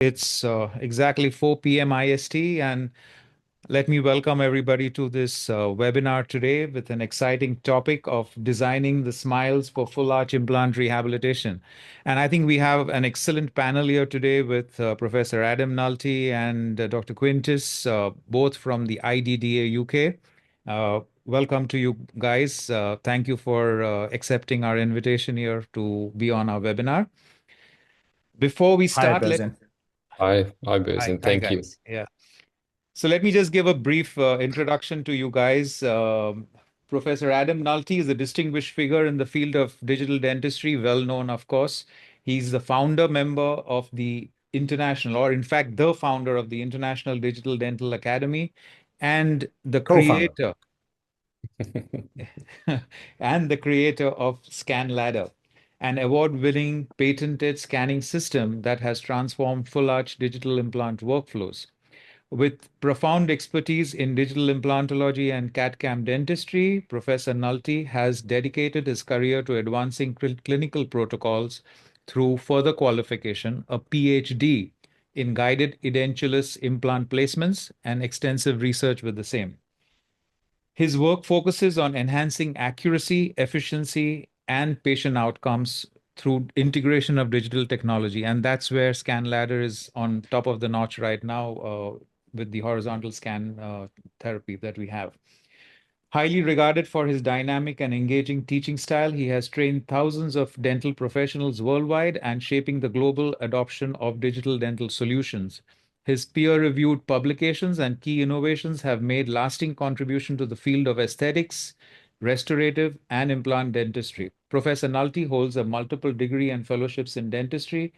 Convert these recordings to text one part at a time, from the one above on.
It's exactly 4 p.m. IST, and let me welcome everybody to this webinar today with an exciting topic of designing the smiles for full arch implant rehabilitation. And I think we have an excellent panel here today with Professor Adam Nulty and Dr. Quintus, both from the IDDA UK. Welcome to you guys. Thank you for accepting our invitation here to be on our webinar. Before we Hi, start, Bezin. Hi, hi, Berzin. hi Thank you. guys. Yeah. So let me just give a brief introduction to you guys. Professor Adam Nulty is a distinguished figure in the field of digital dentistry, well known, of course. He's the founder member of the International, or in fact, the founder of the International Digital Dental Academy, and the Co-founder. creator and the creator of ScanLadder, an award-winning patented scanning system that has transformed full arch digital implant workflows. With profound expertise in digital implantology and CAD/CAM dentistry, Professor Nulty has dedicated his career to advancing clinical protocols through further qualification, a PhD in guided edentulous implant placements, and extensive research with the same. His work focuses on enhancing accuracy, efficiency, and patient outcomes through integration of digital technology. And that's where ScanLadder is on top of the notch right now with the horizontal scan therapy that we have. Highly regarded for his dynamic and engaging teaching style, he has trained thousands of dental professionals worldwide and shaping the global adoption of digital dental solutions. His peer-reviewed publications and key innovations have made lasting contribution to the field of aesthetics, restorative, and implant dentistry. Professor Nulty holds a multiple degree and fellowships in dentistry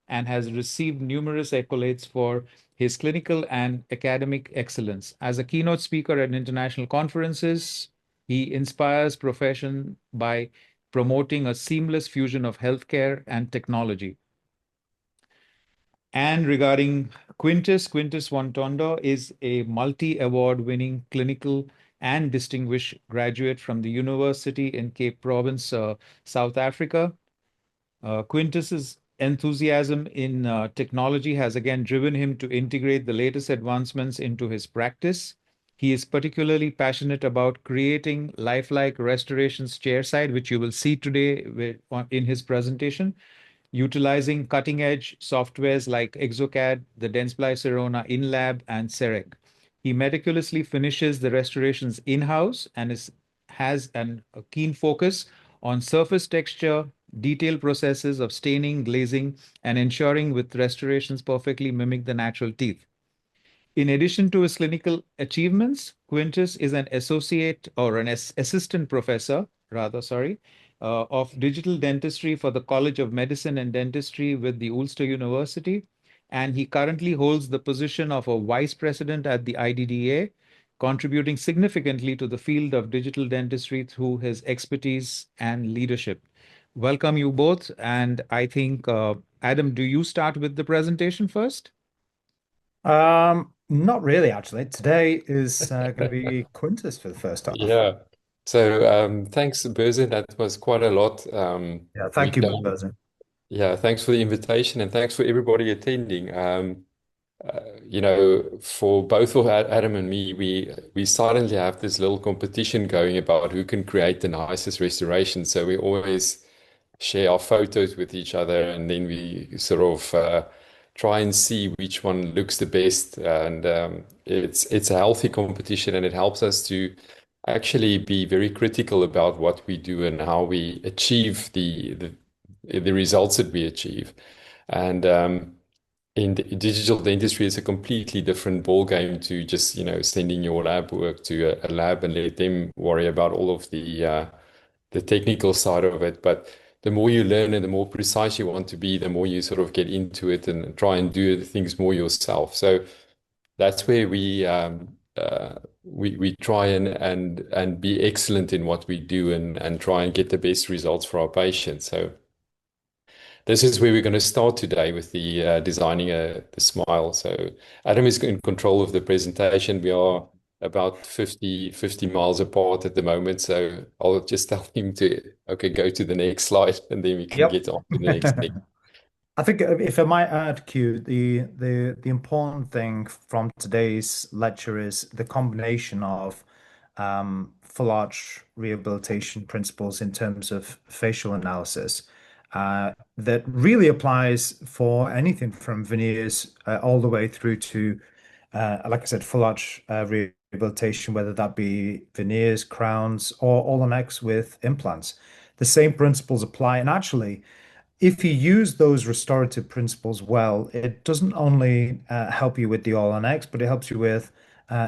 and has received numerous accolades for his clinical and academic excellence. As a keynote speaker at international conferences, he inspires profession by promoting a seamless fusion of healthcare and technology. And regarding Quintus Van Tonder is a multi-award winning clinical and distinguished graduate from the University in Cape Province, South Africa. Quintus's enthusiasm in technology has again driven him to integrate the latest advancements into his practice. He is particularly passionate about creating lifelike restorations chairside, which you will see today in his presentation, utilizing cutting-edge softwares like Exocad, the Dentsply Sirona InLab, and Serec. He meticulously finishes the restorations in-house and has a keen focus on surface texture, detailed processes of staining, glazing, and ensuring with restorations perfectly mimic the natural teeth. In addition to his clinical achievements, Quintus is an associate or an assistant professor, rather, sorry, of digital dentistry for the College of Medicine and Dentistry with the Ulster University. And he currently holds the position of a vice president at the IDDA, contributing significantly to the field of digital dentistry through his expertise and leadership. Welcome you both. And I think, Adam, do you start with the presentation first? Not really, actually. Today is going to be Quintus for the first half. Yeah. So thanks, Berzin. That was quite a lot. Yeah, We thank you, can, Bezin. yeah, thanks for the invitation and thanks for everybody attending. For both of Adam and me, we silently have this little competition going about who can create the nicest restoration. So we always share our photos with each other, and then we sort of try and see which one looks the best. And it's a healthy competition, and it helps us to actually be very critical about what we do and how we achieve the results that we achieve. And in the digital dentistry, it's a completely different ball game to just sending your lab work to a lab and let them worry about all of the technical side of it. But the more you learn and the more precise you want to be, the more you sort of get into it and try and do things more yourself. So that's where we try and be excellent in what we do and try and get the best results for our patients. So this is where we're going to start today with the designing the smile. So Adam is in control of the presentation. We are about 50 miles apart at the moment. So I'll just tell him to, okay, go to the next slide and then we can Yep. get on to the next thing. I think if I might add, Q, the important thing from today's lecture is the combination of full arch rehabilitation principles in terms of facial analysis that really applies for anything from veneers all the way through to, like I said, full arch rehabilitation, whether that be veneers, crowns, or all on X with implants. The same principles apply, and actually if you use those restorative principles well, it doesn't only help you with the all on X, but it helps you with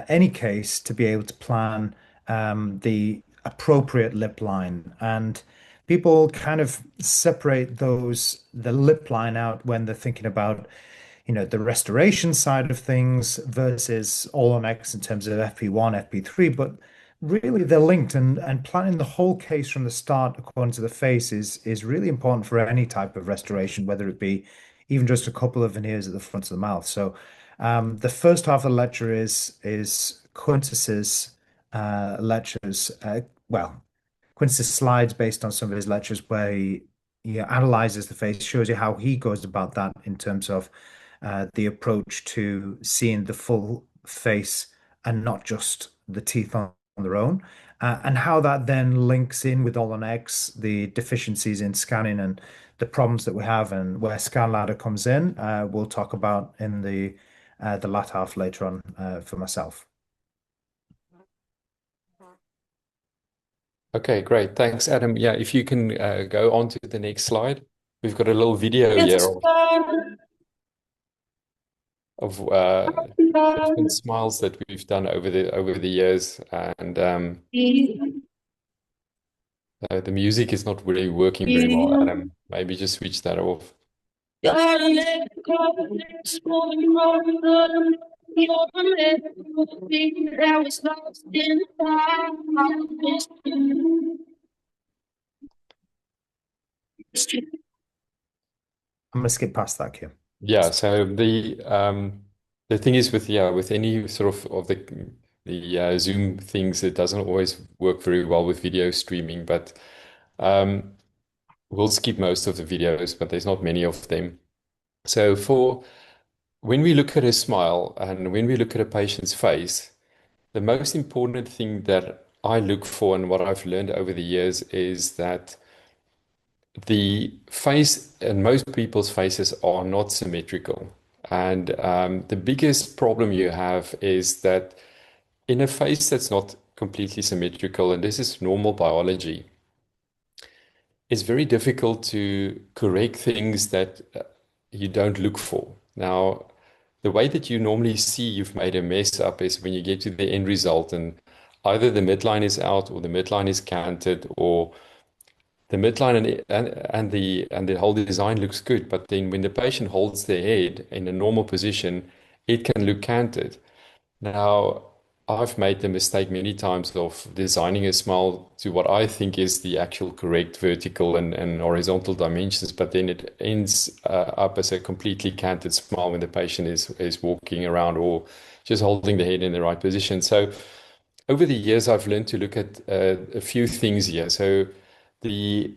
any case to be able to plan the appropriate lip line. And people kind of separate the lip line out when they're thinking about, the restoration side of things versus all on X in terms of FP1, FP3, but really they're linked and planning the whole case from the start according to the face is really important for any type of restoration, whether it be even just a couple of veneers at the front of the mouth. So the first half of the lecture is Quintus's lectures. Well, Quintus's slides based on some of his lectures where he analyzes the face, shows you how he goes about that in terms of the approach to seeing the full face and not just the teeth on their own, and how that then links in with all on X, the deficiencies in scanning and the problems that we have, and where ScanLadder comes in. We'll talk about in the latter half later on for myself. Okay, great. Thanks, Adam. Yeah, if you can go on to the next slide. We've got a little video here of different smiles that we've done over the years, and the music is not really working very well, Adam. Maybe just switch that off. I'm going to skip past that, Kim. Yeah, so the thing is with any sort of the Zoom things, it doesn't always work very well with video streaming, but we'll skip most of the videos, but there's not many of them. So for when we look at a smile and when we look at a patient's face, the most important thing that I look for and what I've learned over the years is that the face and most people's faces are not symmetrical. And the biggest problem you have is that in a face that's not completely symmetrical, and this is normal biology, it's very difficult to correct things that you don't look for. Now, the way that you normally see you've made a mess up is when you get to the end result and either the midline is out or the midline is canted or the midline and the whole design looks good, but then when the patient holds their head in a normal position, it can look canted. Now, I've made the mistake many times of designing a smile to what I think is the actual correct vertical and horizontal dimensions, but then it ends up as a completely canted smile when the patient is walking around or just holding the head in the right position. So over the years, I've learned to look at a few things here. So the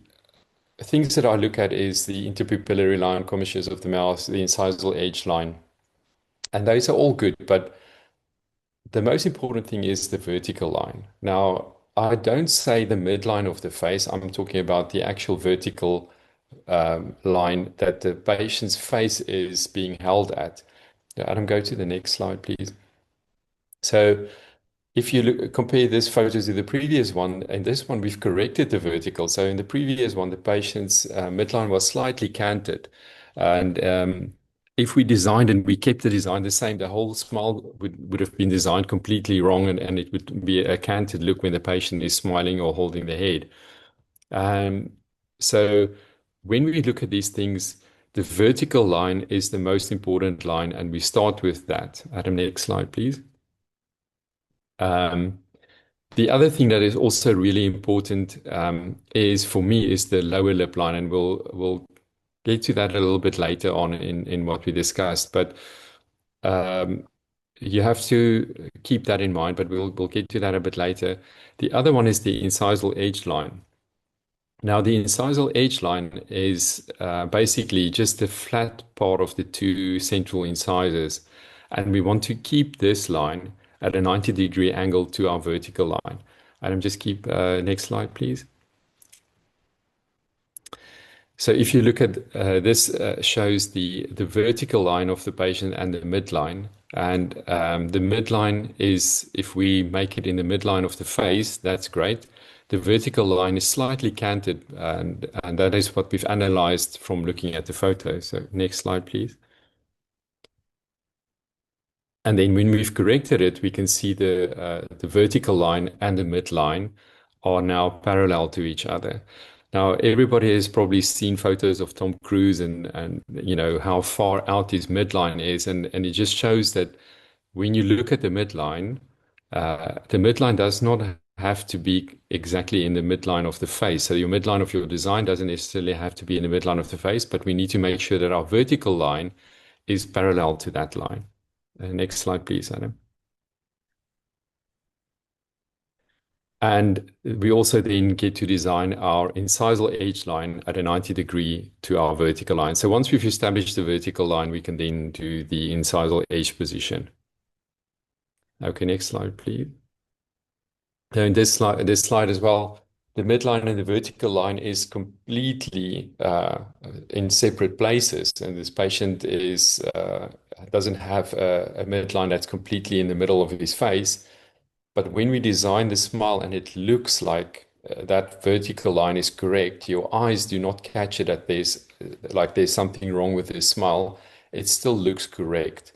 things that I look at is the interpupillary line, commissures of the mouth, the incisal edge line, and those are all good, but the most important thing is the vertical line. Now, I don't say the midline of the face, I'm talking about the actual vertical line that the patient's face is being held at. Adam, go to the next slide, please. So if you compare this photo to the previous one, and this one we've corrected the vertical. So in the previous one, the patient's midline was slightly canted. And if we designed and we kept the design the same, the whole smile would have been designed completely wrong, and it would be a canted look when the patient is smiling or holding the head. So when we look at these things, the vertical line is the most important line, and we start with that. Adam, next slide, please. The other thing that is also really important is for me is the lower lip line, and we'll get to that a little bit later on in what we discussed. But you have to keep that in mind, but we'll get to that a bit later. The other one is the incisal edge line. Now, the incisal edge line is basically just the flat part of the two central incisors. And we want to keep this line at a 90-degree angle to our vertical line. Adam, just keep, next slide, please. So if you look at this, shows the vertical line of the patient and the midline. And the midline is, if we make it in the midline of the face, that's great. The vertical line is slightly canted, and that is what we've analyzed from looking at the photo. So next slide, please. And then when we've corrected it, we can see the vertical line and the midline are now parallel to each other. Now, everybody has probably seen photos of Tom Cruise and you know how far out his midline is, and it just shows that when you look at the midline does not have to be exactly in the midline of the face. So your midline of your design doesn't necessarily have to be in the midline of the face, but we need to make sure that our vertical line is parallel to that line. Next slide, please, Adam. And we also then get to design our incisal edge line at a 90-degree to our vertical line. So once we've established the vertical line, we can then do the incisal edge position. Okay, next slide, please. Now in this slide as well, the midline and the vertical line is completely in separate places, and this patient doesn't have a midline that's completely in the middle of his face. But when we design the smile and it looks like that vertical line is correct, your eyes do not catch it that there's something wrong with this smile. It still looks correct.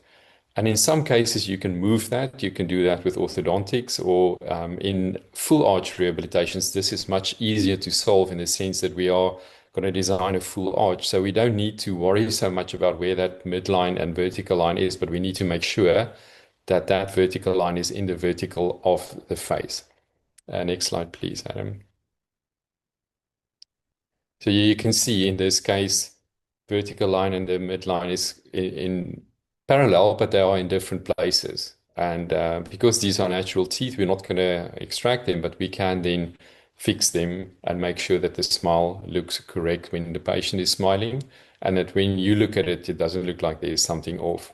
And in some cases, you can move that. You can do that with orthodontics, or in full arch rehabilitations, this is much easier to solve in the sense that we are going to design a full arch. So we don't need to worry so much about where that midline and vertical line is, but we need to make sure that that vertical line is in the vertical of the face. Next slide, please, Adam. So you can see in this case, vertical line and the midline is in parallel, but they are in different places. And because these are natural teeth, we're not going to extract them, but we can then fix them and make sure that the smile looks correct when the patient is smiling, and that when you look at it, it doesn't look like there's something off.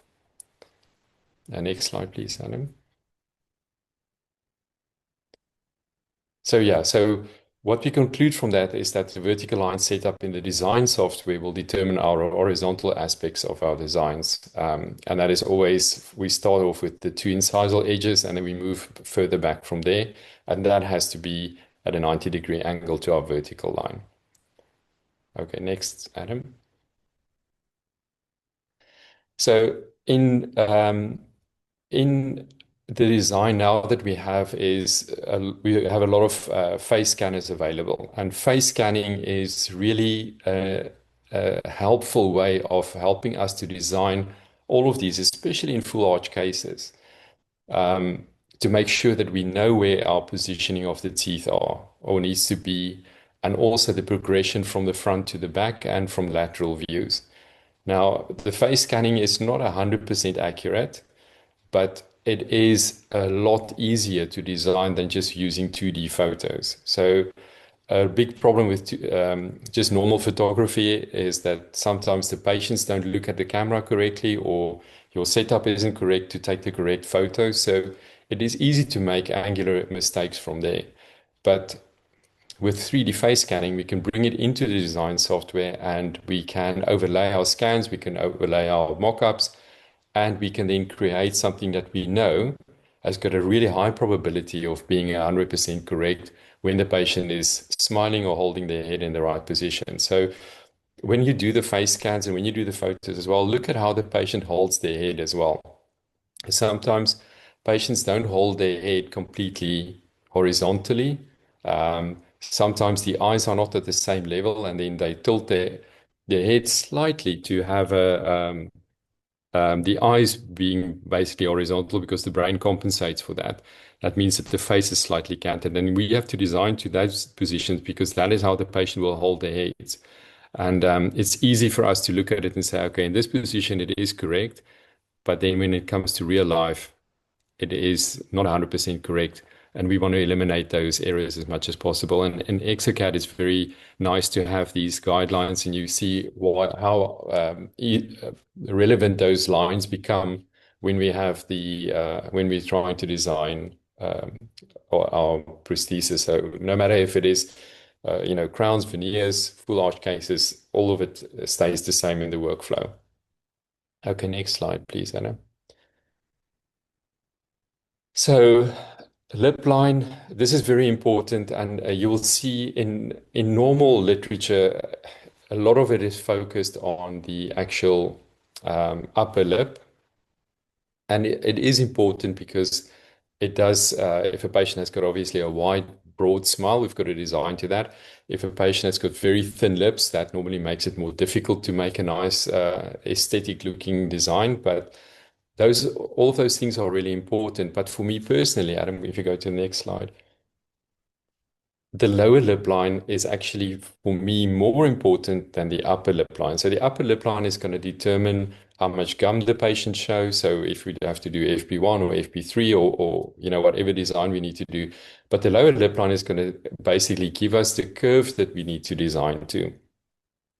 Next slide, please, Adam. So yeah, so what we conclude from that is that the vertical line setup in the design software will determine our horizontal aspects of our designs. And that is always, we start off with the two incisal edges and then we move further back from there. And that has to be at a 90-degree angle to our vertical line. Okay, next, Adam. So in the design now that we have is we have a lot of face scanners available, and face scanning is really a helpful way of helping us to design all of these, especially in full arch cases, to make sure that we know where our positioning of the teeth are or needs to be, and also the progression from the front to the back and from lateral views. Now, the face scanning is not 100% accurate, but it is a lot easier to design than just using 2D photos. So a big problem with just normal photography is that sometimes the patients don't look at the camera correctly, or your setup isn't correct to take the correct photo. So it is easy to make angular mistakes from there. But with 3D face scanning, we can bring it into the design software and we can overlay our scans, we can overlay our mock-ups, and we can then create something that we know has got a really high probability of being 100% correct when the patient is smiling or holding their head in the right position. So when you do the face scans and when you do the photos as well, look at how the patient holds their head as well. Sometimes patients don't hold their head completely horizontally. Sometimes the eyes are not at the same level, and then they tilt their head slightly to have the eyes being basically horizontal because the brain compensates for that. That means that the face is slightly canted, and we have to design to those positions because that is how the patient will hold their heads. And it's easy for us to look at it and say, okay, in this position it is correct, but then when it comes to real life, it is not 100% correct. and we want to eliminate those errors as much as possible. And in Exocad, it's very nice to have these guidelines, and you see how relevant those lines become when we have when we're trying to design our prosthesis. So no matter if it is crowns, veneers, full arch cases, all of it stays the same in the workflow. Okay, next slide, please, Anna. So lip line, this is very important, and you will see in normal literature, a lot of it is focused on the actual upper lip. And it is important because it does, if a patient has got obviously a wide, broad smile, we've got a design to that. If a patient has got very thin lips, that normally makes it more difficult to make a nice aesthetic looking design. But all of those things are really important. But for me personally, Adam, if you go to the next slide, the lower lip line is actually, for me, more important than the upper lip line. So the upper lip line is going to determine how much gum the patient shows. So if we have to do FP1 or FP3 or whatever design we need to do. But the lower lip line is going to basically give us the curve that we need to design to.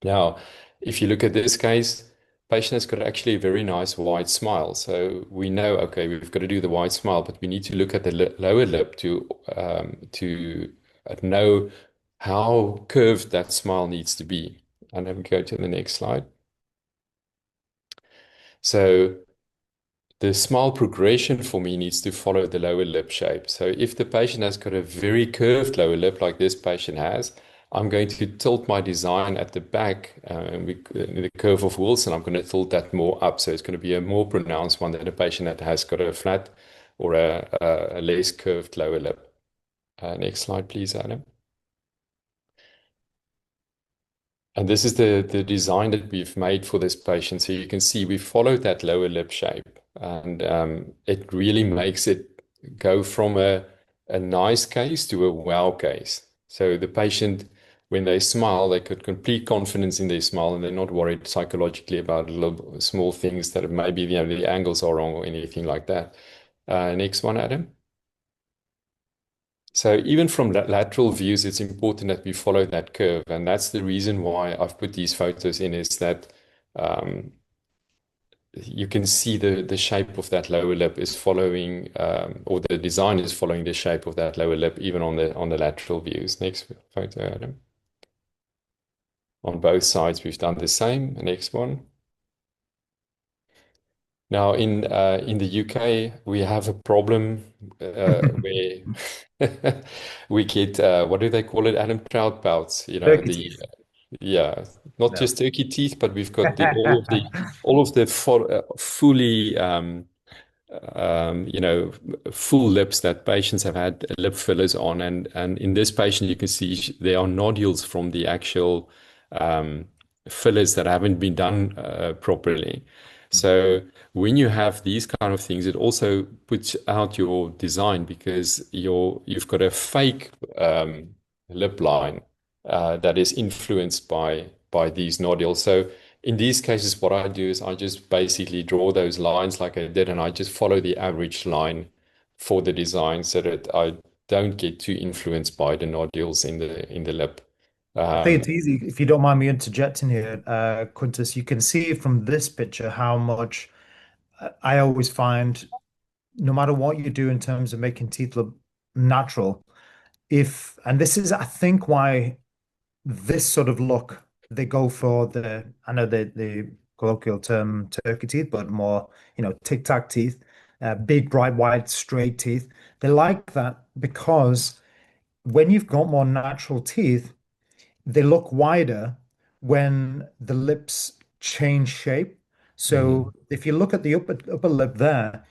Now, if you look at this case, patient has got actually a very nice wide smile. So we know, okay, we've got to do the wide smile, but we need to look at the lower lip to know how curved that smile needs to be. And then we go to the next slide. So the smile progression for me needs to follow the lower lip shape. So if the patient has got a very curved lower lip like this patient has, I'm going to tilt my design at the back, the curve of Wilson, I'm going to tilt that more up. So it's going to be a more pronounced one than a patient that has got a flat or a less curved lower lip. Next slide, please, Adam. And this is the design that we've made for this patient. So you can see we followed that lower lip shape, and it really makes it go from a nice case to a wow case. So the patient, when they smile, they got complete confidence in their smile, and they're not worried psychologically about little small things that maybe the angles are wrong or anything like that. Next one, Adam. So even from lateral views, it's important that we follow that curve. And that's the reason why I've put these photos in, is that you can see the shape of that lower lip is following, or the design is following the shape of that lower lip, even on the lateral views. Next photo, Adam. On both sides, we've done the same. Next one. Now, in the UK, we have a problem where we get what do they call it, Adam? Trout bouts. Turkey teeth. Yeah, not No. just turkey teeth, but we've got all of the fully full lips that patients have had lip fillers on, and in this patient, you can see there are nodules from the actual fillers that haven't been done properly. So when you have these kind of things, it also puts out your design, because you've got a fake lip line that is influenced by these nodules. So in these cases, what I do is I just basically draw those lines like I did, and I just follow the average line for the design so that I don't get too influenced by the nodules in the lip. I think it's easy, if you don't mind me interjecting here, Quintus. You can see from this picture how much I always find, no matter what you do in terms of making teeth look natural, and this is, I think, why this sort of look, they go for I know the colloquial term turkey teeth, but more, tic-tac teeth, big, bright, white, straight teeth. They like that because when you've got more natural teeth, they look wider when the lips change shape. So Mhm. if you look at the upper lip there,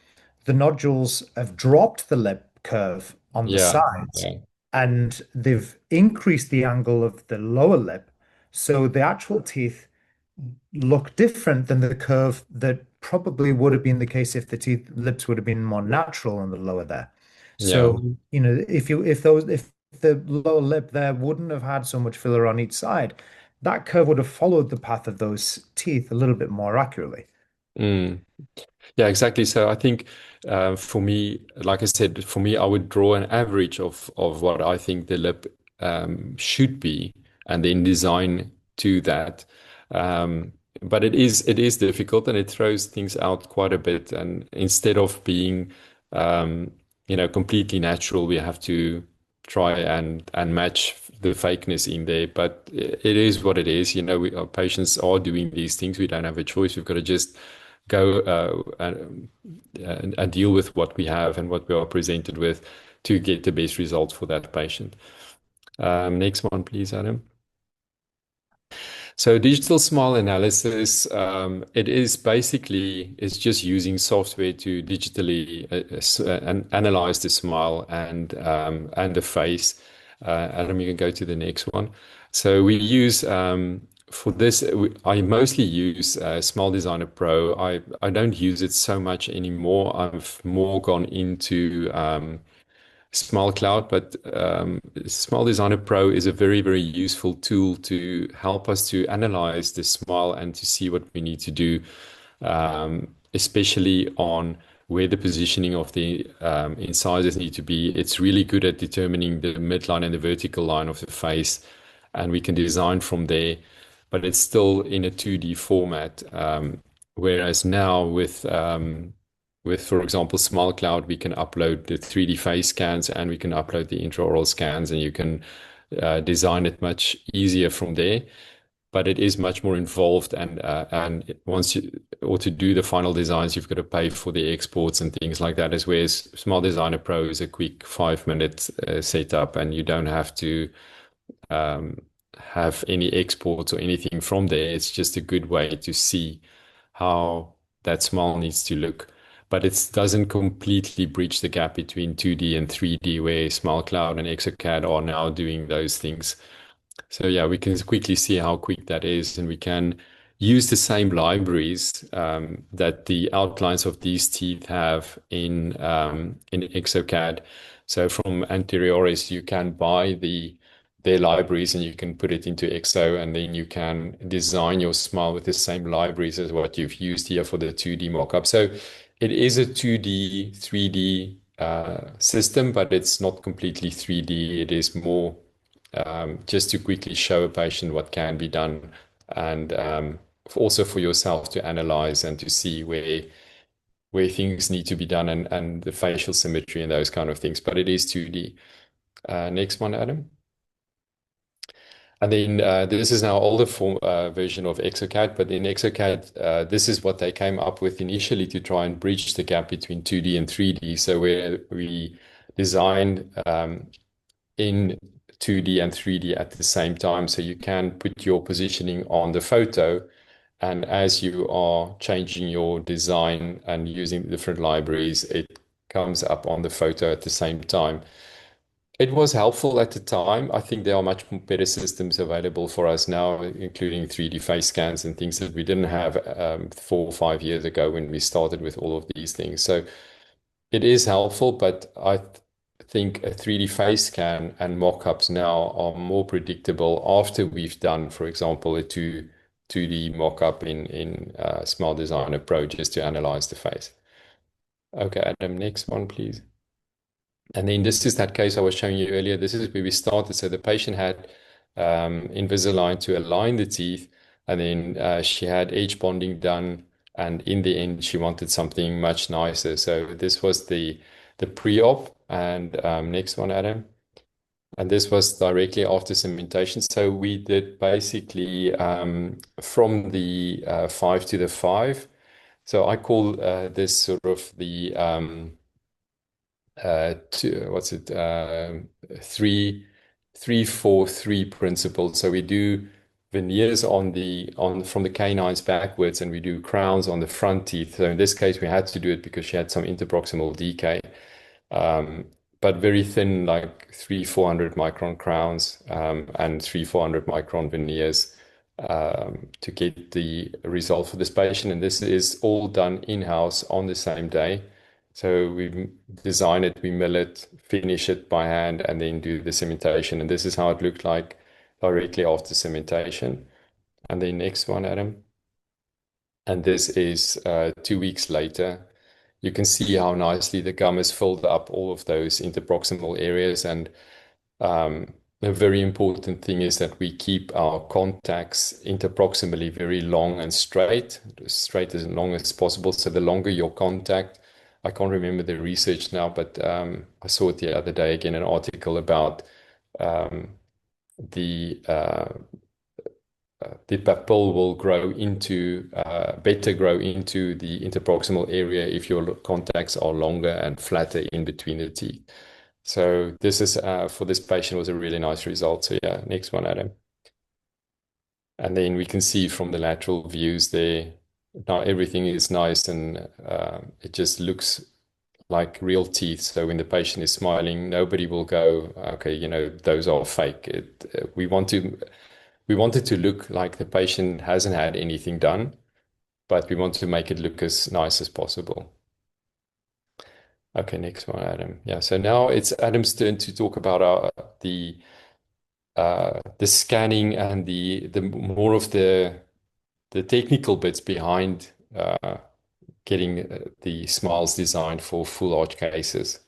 the nodules have dropped the lip curve on the Yeah, sides, yeah, and they've increased the angle of the lower lip. So the actual teeth look different than the curve that probably would have been the case if the teeth lips would have been more natural on the lower there. yeah. So, if the lower lip there wouldn't have had so much filler on each side, that curve would have followed the path of those teeth a little bit more accurately. Mm. Yeah, exactly. So I think for me, like I said, for me, I would draw an average of what I think the lip should be, and then design to that. Um, but it is difficult, and it throws things out quite a bit. And instead of being um, completely natural, we have to try and match the fakeness in there. But it is what it is. Our patients are doing these things. We don't have a choice. We've got to just go and deal with what we have and what we are presented with to get the best results for that patient. Next one, please, Adam. So digital smile analysis, it is basically, it's just using software to digitally analyze the smile and the face. Adam, you can go to the next one. So we use for this, I mostly use Smile Designer Pro. I don't use it so much anymore. I've more gone into Smile Cloud, but Smile Designer Pro is a very, very useful tool to help us to analyze the smile and to see what we need to do, especially on where the positioning of the incisors need to be. It's really good at determining the midline and the vertical line of the face, and we can design from there, but it's still in a 2D format. Whereas now with, for example, Smile Cloud, we can upload the 3D face scans and we can upload the intraoral scans, and you can design it much easier from there. But it is much more involved, and once you or to do the final designs, you've got to pay for the exports and things like that. As whereas Smile Designer Pro is a quick 5 minute setup, and you don't have to have any exports or anything from there. It's just a good way to see how that smile needs to look. But it doesn't completely bridge the gap between 2D and 3D, where Smile Cloud and Exocad are now doing those things. So yeah, we can quickly see how quick that is, and we can use the same libraries that the outlines of these teeth have in Exocad. So from Anterioris, you can buy their libraries and you can put it into Exo, and then you can design your smile with the same libraries as what you've used here for the 2D mockup. So it is a 2D, 3D system, but it's not completely 3D. It is more just to quickly show a patient what can be done, and also for yourself to analyze and to see where things need to be done, and the facial symmetry and those kind of things. But it is 2D. Next one, Adam. And then this is now older form version of Exocad, but in Exocad, this is what they came up with initially to try and bridge the gap between 2D and 3D. So where we designed in 2D and 3D at the same time. So you can put your positioning on the photo, and as you are changing your design and using different libraries, it comes up on the photo at the same time. It was helpful at the time. I think there are much better systems available for us now, including 3D face scans and things that we didn't have 4 or 5 years ago when we started with all of these things. So it is helpful, but I think a 3D face scan and mock-ups now are more predictable after we've done, for example, a 2D mock-up in Smile Designer Pro just to analyze the face. Okay, Adam, next one, please. And then this is that case I was showing you earlier. This is where we started. So the patient had Invisalign to align the teeth, and then she had edge bonding done, and in the end, she wanted something much nicer. So this was the pre-op, and next one, Adam. And this was directly after cementation. So we did basically from the 5 to the 5. So I call this sort of the what's it 3-4-3 principle. So we do veneers on from the canines backwards, and we do crowns on the front teeth. So in this case, we had to do it because she had some interproximal decay, um, but very thin, like 300-400 micron crowns, and 300-400 micron veneers, to get the result for this patient. And this is all done in-house on the same day. So we design it, we mill it, finish it by hand, and then do the cementation. And this is how it looked like directly after cementation. And the next one, Adam. And this is 2 weeks later. You can see how nicely the gum has filled up all of those interproximal areas. And a very important thing is that we keep our contacts interproximally very long and straight, straight as long as possible. So the longer your contact, I can't remember the research now, but I saw it the other day again, an article about um, the the papille will grow into better grow into the interproximal area if your contacts are longer and flatter in between the teeth. So this is for this patient was a really nice result. So yeah, next one, Adam. And then we can see from the lateral views there, now everything is nice and it just looks like real teeth. So when the patient is smiling, nobody will go, okay, those are fake. We want it to look like the patient hasn't had anything done, but we want to make it look as nice as possible. Okay, next one, Adam. Yeah, so now it's Adam's turn to talk about the scanning and the more of the technical bits behind getting the smiles designed for full arch cases.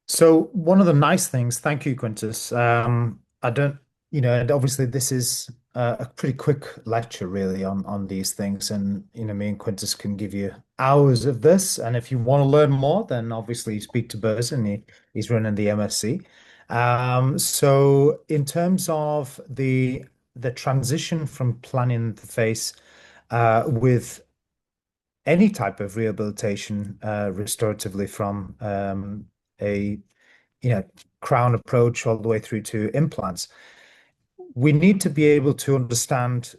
So one of the nice things, thank you, Quintus. I don't, and obviously this is a pretty quick lecture really on these things, and me and Quintus can give you hours of this. And if you want to learn more, then obviously speak to Burson. He's running the MSc. So in terms of the transition from planning the face with any type of rehabilitation restoratively from a crown approach all the way through to implants, we need to be able to understand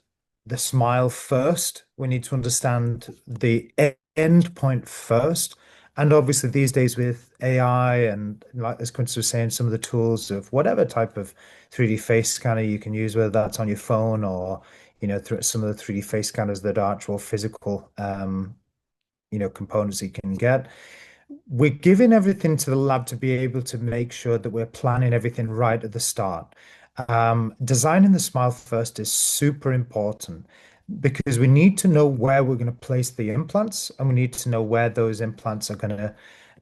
the smile first. We need to understand the end point first. And obviously these days with AI and, like as Quintus was saying, some of the tools of whatever type of 3D face scanner you can use, whether that's on your phone or through some of the 3D face scanners that are actual physical components you can get. We're giving everything to the lab to be able to make sure that we're planning everything right at the start. Designing the smile first is super important because we need to know where we're going to place the implants, and we need to know where those implants are going to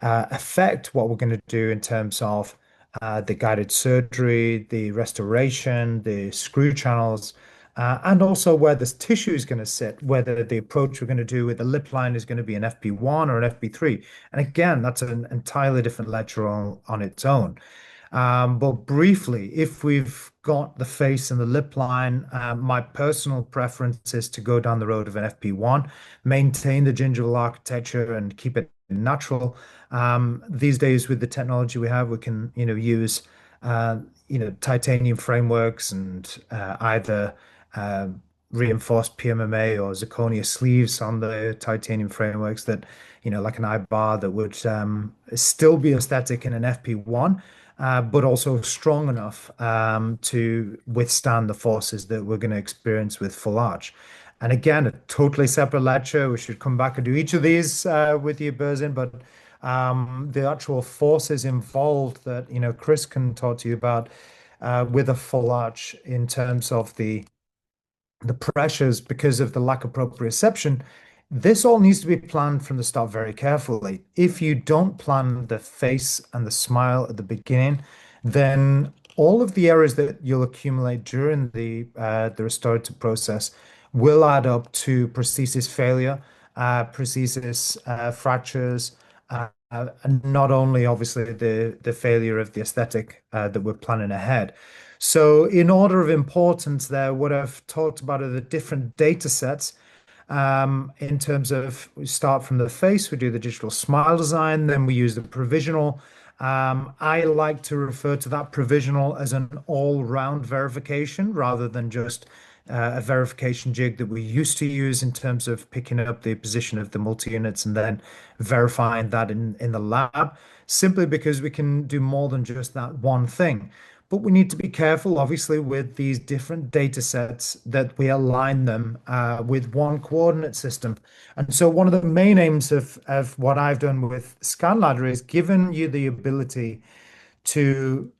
affect what we're going to do in terms of the guided surgery, the restoration, the screw channels, and also where this tissue is going to sit, whether the approach we're going to do with the lip line is going to be an FP1 or an FP3. And again, that's an entirely different lecture on its own. But briefly, if we've got the face and the lip line, my personal preference is to go down the road of an FP1, maintain the gingival architecture and keep it natural. These days, with the technology we have, we can, use, titanium frameworks and either uh, reinforced PMMA or zirconia sleeves on the titanium frameworks that, like an eye bar that would still be aesthetic in an FP1, but also strong enough to withstand the forces that we're going to experience with full arch. And again, a totally separate lecture. We should come back and do each of these with you, Berzin, but the actual forces involved that, Chris can talk to you about with a full arch in terms of the pressures because of the lack of proprioception. This all needs to be planned from the start very carefully. If you don't plan the face and the smile at the beginning, then all of the errors that you'll accumulate during the restorative process will add up to prosthesis failure, prosthesis fractures, and not only obviously the failure of the aesthetic that we're planning ahead. So in order of importance there, what I've talked about are the different data sets. In terms of, we start from the face, we do the digital smile design, then we use the provisional. I like to refer to that provisional as an all-round verification rather than just a verification jig that we used to use in terms of picking up the position of the multi-units and then verifying that in the lab, simply because we can do more than just that one thing. But we need to be careful, obviously, with these different data sets that we align them with one coordinate system. And so one of the main aims of what I've done with ScanLadder is given you the ability to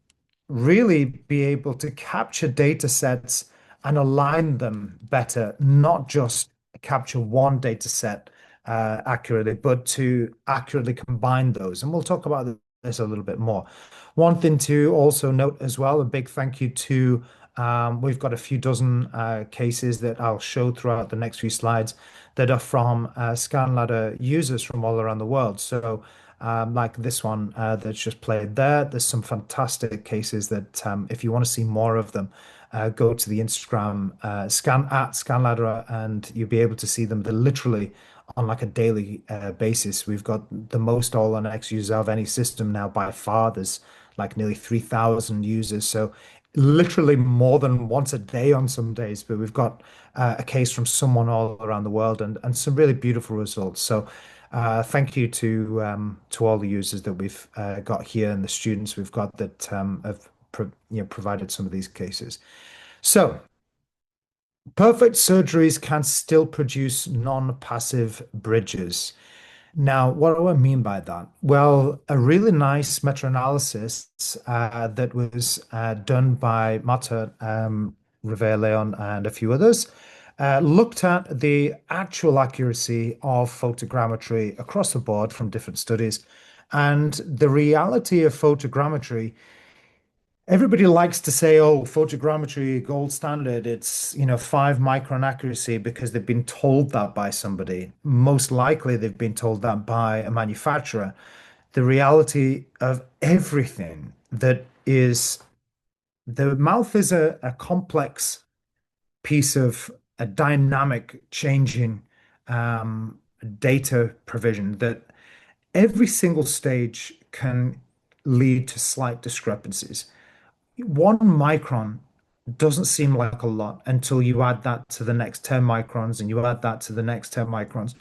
really be able to capture data sets and align them better, not just capture one data set accurately, but to accurately combine those. And we'll talk about this a little bit more. One thing to also note as well, a big thank you to, we've got a few dozen cases that I'll show throughout the next few slides that are from ScanLadder users from all around the world. So like this one that's just played there, there's some fantastic cases that if you want to see more of them, go to the Instagram ScanLadder and you'll be able to see them. They're literally on like a daily basis. We've got the most All-on-X users of any system now by far. There's like nearly 3,000 users. So literally more than once a day on some days, but we've got a case from someone all around the world and some really beautiful results. So thank you to all the users that we've got here and the students we've got that have provided some of these cases. So perfect surgeries can still produce non-passive bridges. Now, what do I mean by that? Well, a really nice meta-analysis that was done by Mata, Revere-Leon, and a few others looked at the actual accuracy of photogrammetry across the board from different studies. And the reality of photogrammetry, everybody likes to say, oh, photogrammetry, gold standard, it's, 5 micron accuracy because they've been told that by somebody. Most likely they've been told that by a manufacturer. The reality of everything that is, the mouth is a complex piece of a dynamic changing data provision that every single stage can lead to slight discrepancies. 1 micron doesn't seem like a lot until you add that to the next 10 microns and you add that to the next 10 microns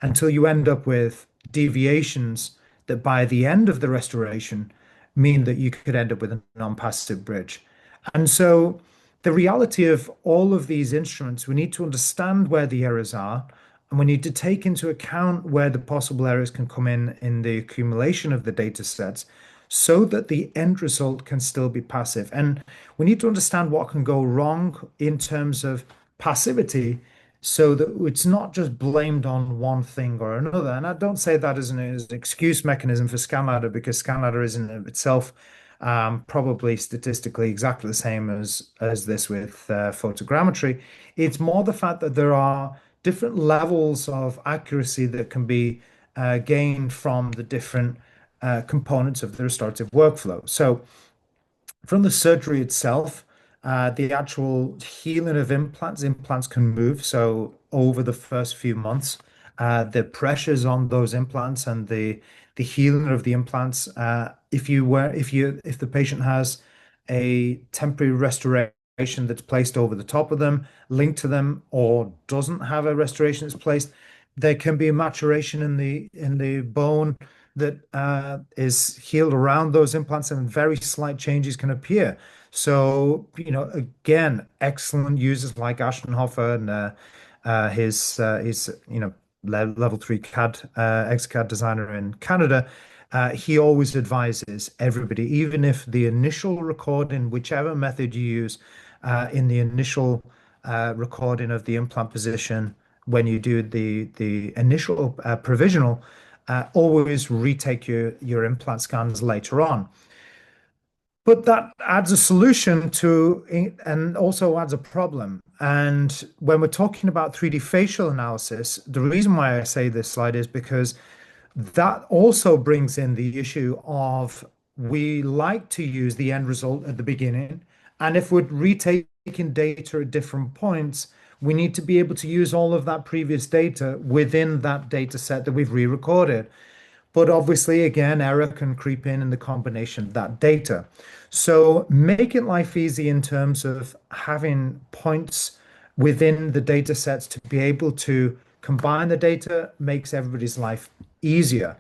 until you end up with deviations that by the end of the restoration mean that you could end up with a non-passive bridge. And so the reality of all of these instruments, we need to understand where the errors are, and we need to take into account where the possible errors can come in the accumulation of the data sets so that the end result can still be passive. And we need to understand what can go wrong in terms of passivity so that it's not just blamed on one thing or another. And I don't say that as an excuse mechanism for ScanLadder because ScanLadder is in of itself probably statistically exactly the same as this with photogrammetry. It's more the fact that there are different levels of accuracy that can be gained from the different components of the restorative workflow. So from the surgery itself, the actual healing of implants can move. So over the first few months, the pressures on those implants and the healing of the implants, if the patient has a temporary restoration that's placed over the top of them, linked to them, or doesn't have a restoration that's placed, there can be a maturation in the bone that is healed around those implants, and very slight changes can appear. So, again, excellent users like Ashtonhofer and his level 3 CAD XCAD designer in Canada. He always advises everybody, even if the initial recording, whichever method you use, in the initial recording of the implant position, when you do the initial provisional, always retake your implant scans later on. But that adds a solution to, and also adds a problem. And when we're talking about 3D facial analysis, the reason why I say this slide is because that also brings in the issue of we like to use the end result at the beginning. And if we're retaking data at different points, we need to be able to use all of that previous data within that data set that we've re-recorded. But obviously, again, error can creep in the combination of that data. So making life easy in terms of having points within the data sets to be able to combine the data makes everybody's life easier.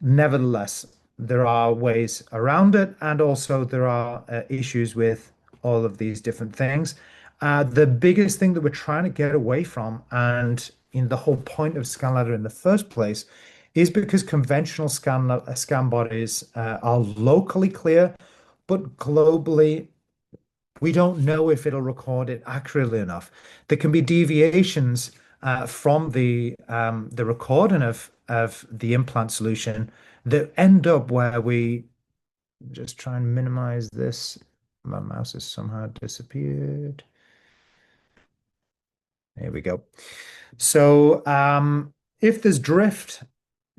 Nevertheless, there are ways around it, and also there are issues with all of these different things. The biggest thing that we're trying to get away from, and in the whole point of ScanLadder in the first place, is because conventional scan bodies are locally clear, but globally, we don't know if it'll record it accurately enough. There can be deviations from the recording of the implant solution that end up where we just try and minimize this. My mouse has somehow disappeared. There we go. So if there's drift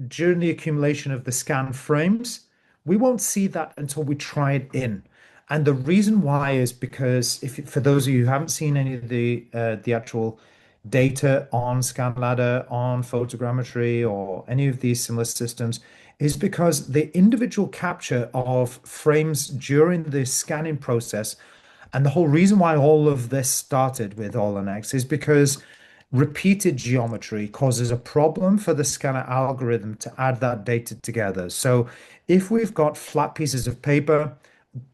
during the accumulation of the scan frames, we won't see that until we try it in. And the reason why is because if for those of you who haven't seen any of the actual data on ScanLadder, on photogrammetry, or any of these similar systems, is because the individual capture of frames during the scanning process, and the whole reason why all of this started with All-on-X is because repeated geometry causes a problem for the scanner algorithm to add that data together. So if we've got flat pieces of paper,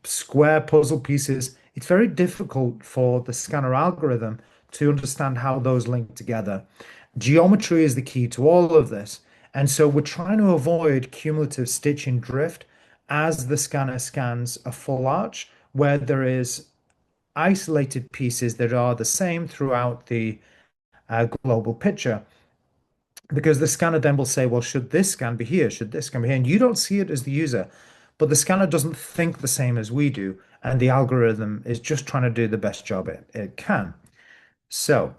square puzzle pieces, it's very difficult for the scanner algorithm to understand how those link together. Geometry is the key to all of this. And so we're trying to avoid cumulative stitching drift as the scanner scans a full arch where there is isolated pieces that are the same throughout the global picture. Because the scanner then will say, well, should this scan be here? Should this scan be here? And you don't see it as the user, but the scanner doesn't think the same as we do. And the algorithm is just trying to do the best job it can. So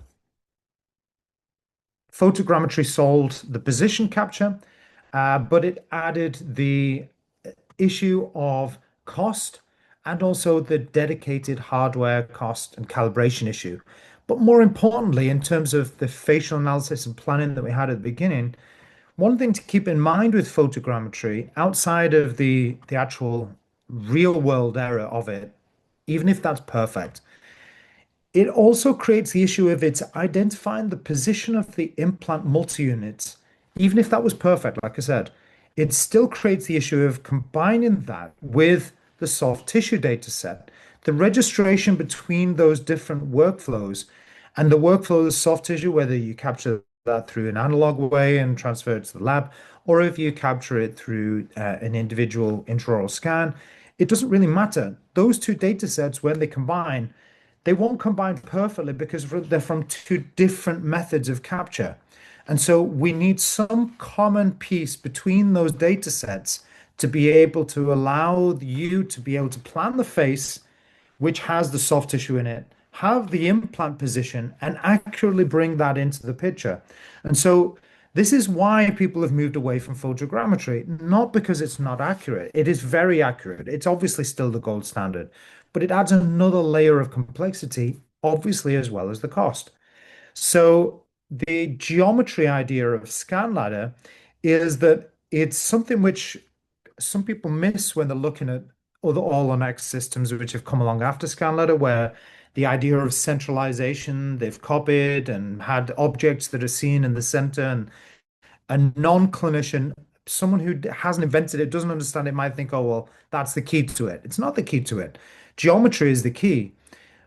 photogrammetry solved the position capture, but it added the issue of cost and also the dedicated hardware cost and calibration issue. But more importantly, in terms of the facial analysis and planning that we had at the beginning, one thing to keep in mind with photogrammetry, outside of the actual real world error of it, even if that's perfect, it also creates the issue of it's identifying the position of the implant multi-units. Even if that was perfect, like I said, it still creates the issue of combining that with the soft tissue data set. The registration between those different workflows and the workflow of the soft tissue, whether you capture that through an analog way and transfer it to the lab, or if you capture it through an individual intraoral scan, it doesn't really matter. Those two data sets, when they combine, they won't combine perfectly because they're from two different methods of capture. And so we need some common piece between those data sets to be able to allow you to be able to plan the face, which has the soft tissue in it, have the implant position, and accurately bring that into the picture. And so this is why people have moved away from photogrammetry, not because it's not accurate. It is very accurate. It's obviously still the gold standard, but it adds another layer of complexity, obviously, as well as the cost. So the geometry idea of ScanLadder is that it's something which some people miss when they're looking at other all-on-X systems which have come along after ScanLadder, where the idea of centralization they've copied and had objects that are seen in the center, and a non-clinician, someone who hasn't invented it, doesn't understand it, might think, oh, well, that's the key to it. It's not the key to it. Geometry is the key.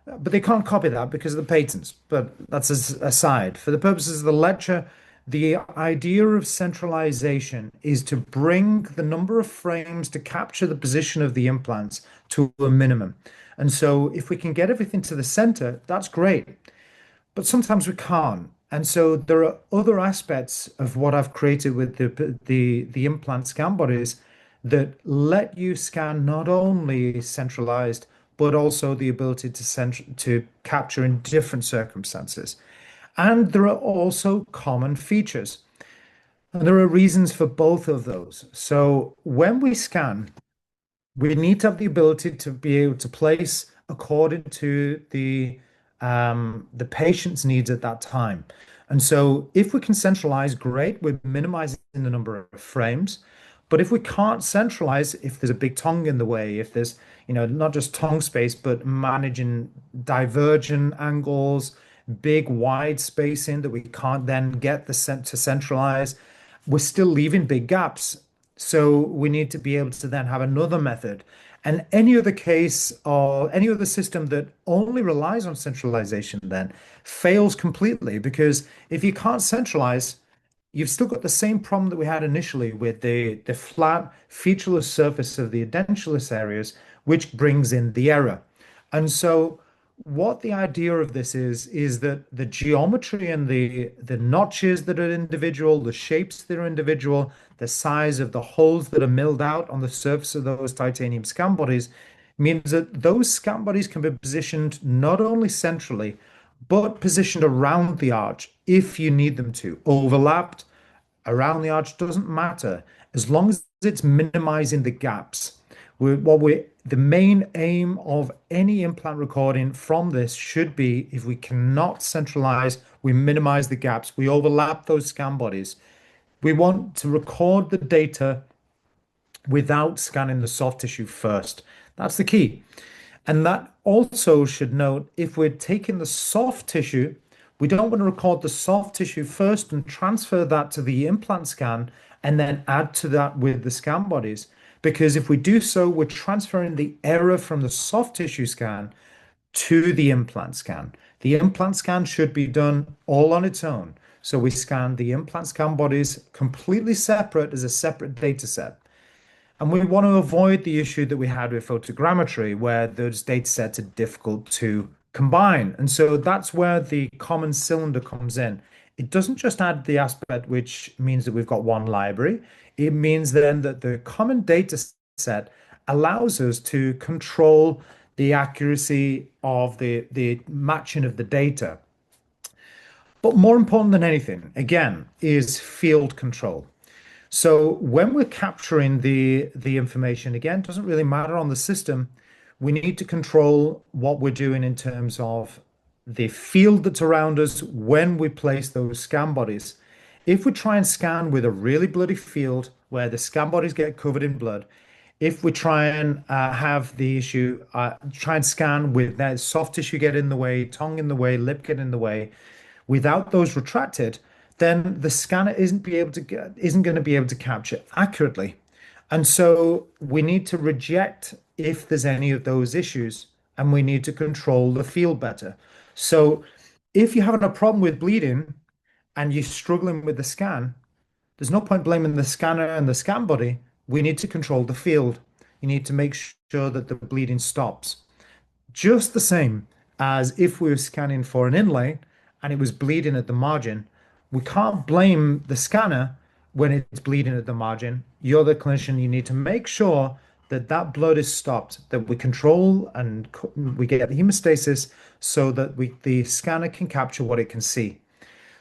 But they can't copy that because of the patents. But that's aside. For the purposes of the lecture, the idea of centralization is to bring the number of frames to capture the position of the implants to a minimum. And so if we can get everything to the center, that's great. But sometimes we can't. And so there are other aspects of what I've created with the implant scan bodies that let you scan not only centralized, but also the ability to capture in different circumstances. And there are also common features. And there are reasons for both of those. So when we scan, we need to have the ability to be able to place according to the patient's needs at that time. And so if we can centralize, great, we're minimizing the number of frames. But if we can't centralize, if there's a big tongue in the way, if there's, not just tongue space, but managing divergent angles, big wide spacing that we can't then get to centralize, we're still leaving big gaps. So we need to be able to then have another method. And any other case or any other system that only relies on centralization then fails completely, because if you can't centralize, you've still got the same problem that we had initially with the flat featureless surface of the edentulous areas, which brings in the error. And so what the idea of this is that the geometry and the notches that are individual, the shapes that are individual, the size of the holes that are milled out on the surface of those titanium scan bodies means that those scan bodies can be positioned not only centrally, but positioned around the arch if you need them to. Overlapped around the arch doesn't matter as long as it's minimizing the gaps. The main aim of any implant recording from this should be, if we cannot centralize, we minimize the gaps, we overlap those scan bodies. We want to record the data without scanning the soft tissue first. That's the key. And that also should note, if we're taking the soft tissue, we don't want to record the soft tissue first and transfer that to the implant scan and then add to that with the scan bodies. Because if we do so, we're transferring the error from the soft tissue scan to the implant scan. The implant scan should be done all on its own. So we scan the implant scan bodies completely separate as a separate data set. And we want to avoid the issue that we had with photogrammetry, where those data sets are difficult to combine. And so that's where the common cylinder comes in. It doesn't just add the aspect which means that we've got one library. It means then that the common data set allows us to control the accuracy of the matching of the data. But more important than anything, again, is field control. So when we're capturing the information, again, it doesn't really matter on the system. We need to control what we're doing in terms of the field that's around us when we place those scan bodies. If we try and scan with a really bloody field where the scan bodies get covered in blood, if we try and have the issue, try and scan with that soft tissue get in the way, tongue in the way, lip get in the way, without those retracted, then the scanner isn't going to be able to capture accurately. And so we need to reject if there's any of those issues, and we need to control the field better. So if you're having a problem with bleeding and you're struggling with the scan, there's no point blaming the scanner and the scan body. We need to control the field. You need to make sure that the bleeding stops. Just the same as if we were scanning for an inlay and it was bleeding at the margin, we can't blame the scanner when it's bleeding at the margin. You're the clinician. You need to make sure that that blood is stopped, that we control and we get hemostasis so that the scanner can capture what it can see.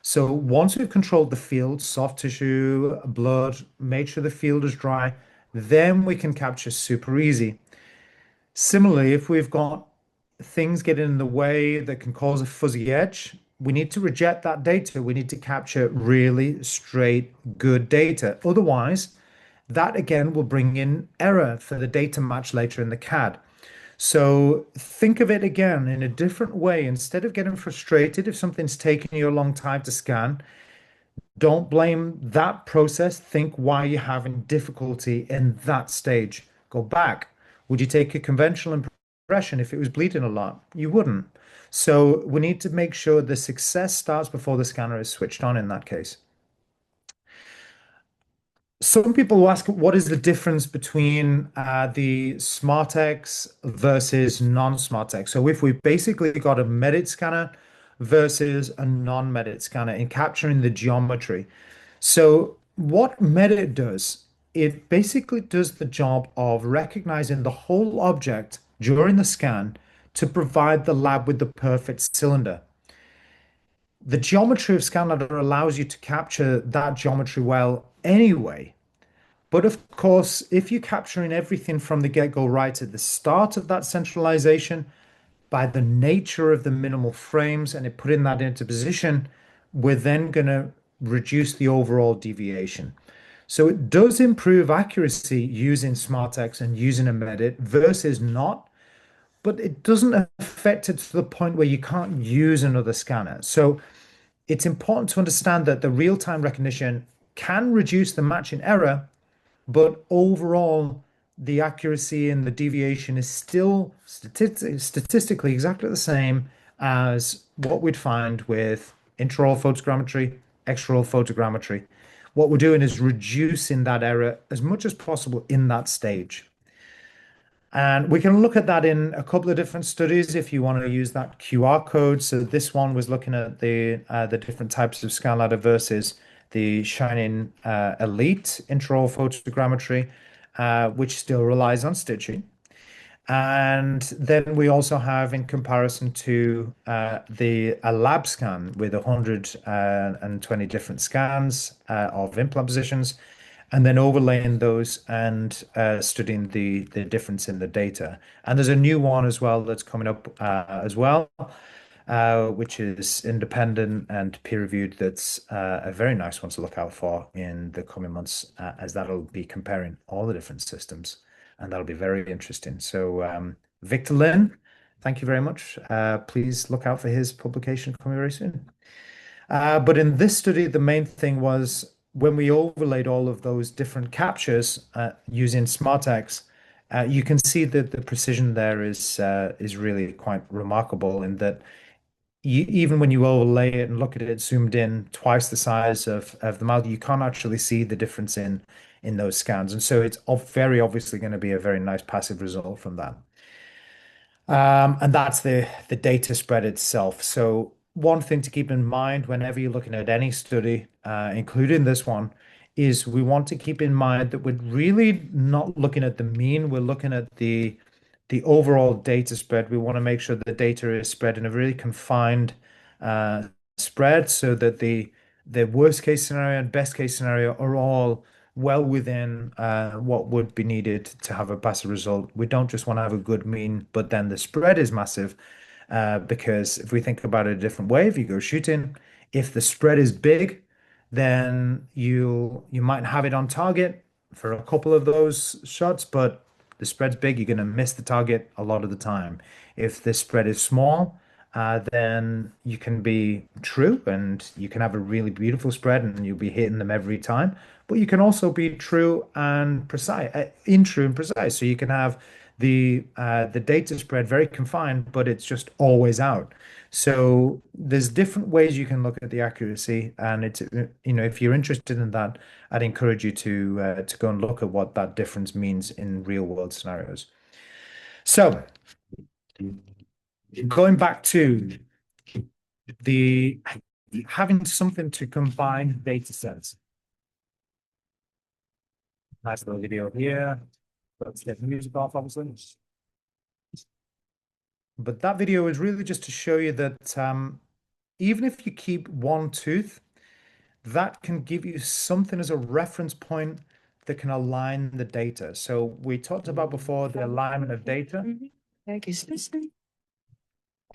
So once we've controlled the field, soft tissue, blood, made sure the field is dry, then we can capture super easy. Similarly, if we've got things getting in the way that can cause a fuzzy edge, we need to reject that data. We need to capture really straight, good data. Otherwise, that again will bring in error for the data match later in the CAD. So think of it again in a different way. Instead of getting frustrated if something's taking you a long time to scan, don't blame that process. Think why you're having difficulty in that stage. Go back. Would you take a conventional impression if it was bleeding a lot? You wouldn't. So we need to make sure the success starts before the scanner is switched on in that case. Some people will ask, what is the difference between the SmartX versus non-SmartX? So if we've basically got a Medit scanner versus a non-Medit scanner in capturing the geometry. So what Medit does, it basically does the job of recognizing the whole object during the scan to provide the lab with the perfect cylinder. The geometry of ScanLadder allows you to capture that geometry well anyway. But of course, if you're capturing everything from the get-go right at the start of that centralization, by the nature of the minimal frames and it putting that into position, we're then going to reduce the overall deviation. So it does improve accuracy using SmartX and using a Medit versus not, but it doesn't affect it to the point where you can't use another scanner. So it's important to understand that the real-time recognition can reduce the matching error, but overall, the accuracy and the deviation is still statistically exactly the same as what we'd find with intraoral photogrammetry, extraoral photogrammetry. What we're doing is reducing that error as much as possible in that stage. And we can look at that in a couple of different studies if you want to use that QR code. So this one was looking at the different types of scan ladder versus the Shining Elite intraoral photogrammetry, which still relies on stitching. And then we also have, in comparison to the a lab scan with 120 different scans of implant positions, and then overlaying those and studying the difference in the data. And there's a new one as well that's coming up as well, which is independent and peer-reviewed. That's a very nice one to look out for in the coming months, as that'll be comparing all the different systems, and that'll be very interesting. So, Victor Lin, thank you very much. Please look out for his publication coming very soon. But in this study, the main thing was when we overlaid all of those different captures using SmartX, you can see that the precision there is really quite remarkable in that even when you overlay it and look at it zoomed in twice the size of the mouth, you can't actually see the difference in those scans. And so it's very obviously going to be a very nice passive result from that. And that's the data spread itself. So one thing to keep in mind whenever you're looking at any study, including this one, is we want to keep in mind that we're really not looking at the mean. We're looking at the overall data spread. We want to make sure the data is spread in a really confined uh, spread so that the worst case scenario and best case scenario are all well within what would be needed to have a passive result. We don't just want to have a good mean, but then the spread is massive. Because if we think about it a different way, if you go shooting, if the spread is big, then you might have it on target for a couple of those shots, but the spread's big, you're going to miss the target a lot of the time. If the spread is small, then you can be true and you can have a really beautiful spread and you'll be hitting them every time. But you can also be true and precise, true and precise. So you can have the data spread very confined, but it's just always out. So there's different ways you can look at the accuracy, and it's if you're interested in that, I'd encourage you to go and look at what that difference means in real world scenarios. So going back to the having something to combine data sets. Nice little video here. Let's get the music off, obviously. But that video is really just to show you that even if you keep one tooth, that can give you something as a reference point that can align the data. So we talked about before the alignment of data.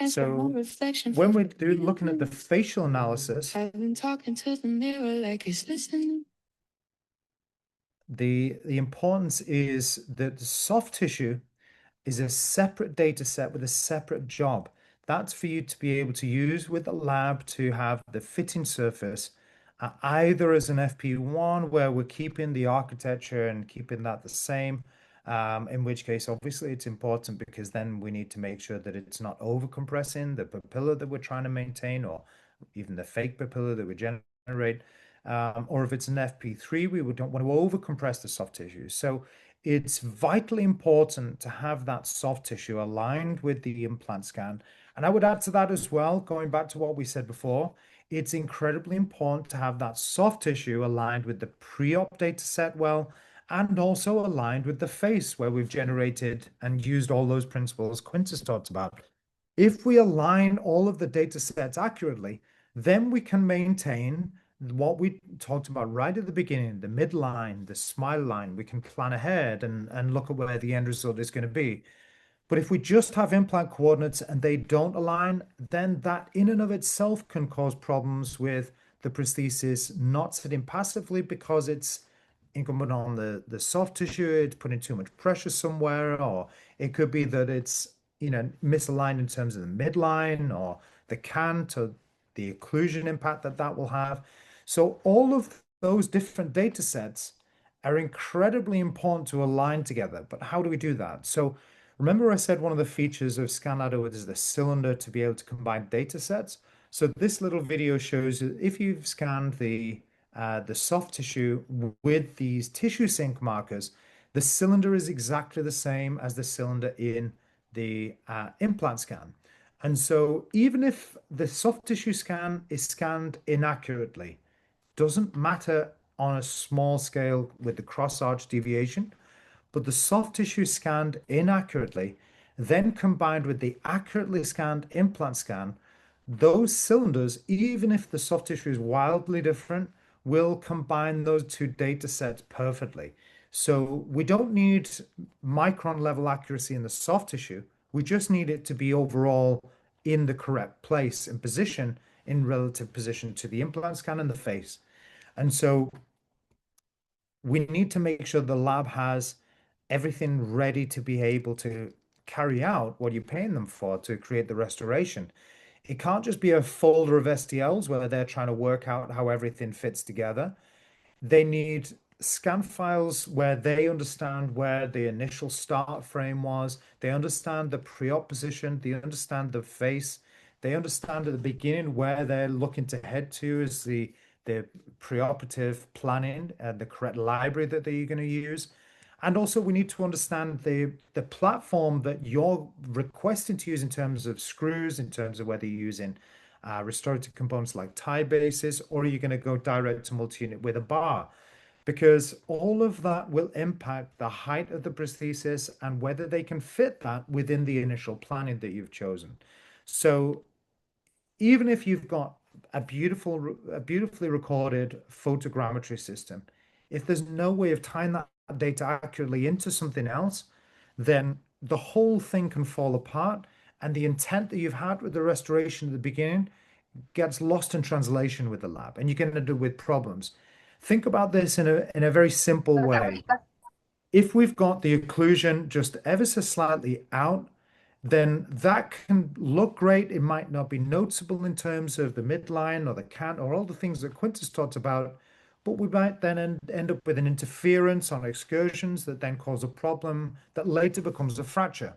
So when we're looking at the facial analysis, the importance is that the soft tissue is a separate data set with a separate job. That's for you to be able to use with the lab to have the fitting surface, either as an FP1 where we're keeping the architecture and keeping that the same, in which case obviously it's important because then we need to make sure that it's not over compressing the papilla that we're trying to maintain or even the fake papilla that we generate. Or if it's an FP3, we don't want to over compress the soft tissue. So it's vitally important to have that soft tissue aligned with the implant scan. And I would add to that as well, going back to what we said before, it's incredibly important to have that soft tissue aligned with the pre-op data set well, and also aligned with the face where we've generated and used all those principles Quintus talked about. If we align all of the data sets accurately, then we can maintain what we talked about right at the beginning, the midline, the smile line. We can plan ahead and look at where the end result is going to be. But if we just have implant coordinates and they don't align, then that in and of itself can cause problems with the prosthesis not sitting passively because it's incumbent on the soft tissue, it's putting too much pressure somewhere, or it could be that it's misaligned in terms of the midline or the cant or the occlusion impact that will have. So all of those different data sets are incredibly important to align together. But how do we do that? So remember I said one of the features of ScanLadder is the cylinder to be able to combine data sets. So this little video shows if you've scanned the soft tissue with these tissue sync markers, The cylinder is exactly the same as the cylinder in the implant scan. And so even if the soft tissue scan is scanned inaccurately, doesn't matter on a small scale with the cross-arch deviation, but the soft tissue scanned inaccurately, then combined with the accurately scanned implant scan, those cylinders, even if the soft tissue is wildly different, will combine those two data sets perfectly. So we don't need micron level accuracy in the soft tissue. We just need it to be overall in the correct place and position in relative position to the implant scan and the face. And so we need to make sure the lab has everything ready to be able to carry out what you're paying them for to create the restoration. It can't just be a folder of STLs where they're trying to work out how everything fits together. They need scan files where they understand where the initial start frame was. They understand the pre-op position. They understand the face. They understand at the beginning where they're looking to head to is the preoperative planning and the correct library that they're going to use. And also we need to understand the platform that you're requesting to use in terms of screws, in terms of whether you're using restorative components like tie bases, or are you going to go direct to multi-unit with a bar? Because all of that will impact the height of the prosthesis and whether they can fit that within the initial planning that you've chosen. So even if you've got a beautifully recorded photogrammetry system, if there's no way of tying that data accurately into something else, then the whole thing can fall apart, and the intent that you've had with the restoration at the beginning gets lost in translation with the lab, and you can end up with problems. Think about this in a very simple way. If we've got the occlusion just ever so slightly out, then that can look great. It might not be noticeable in terms of the midline or the cant or all the things that Quintus talked about, but we might then end up with an interference on excursions that then cause a problem that later becomes a fracture.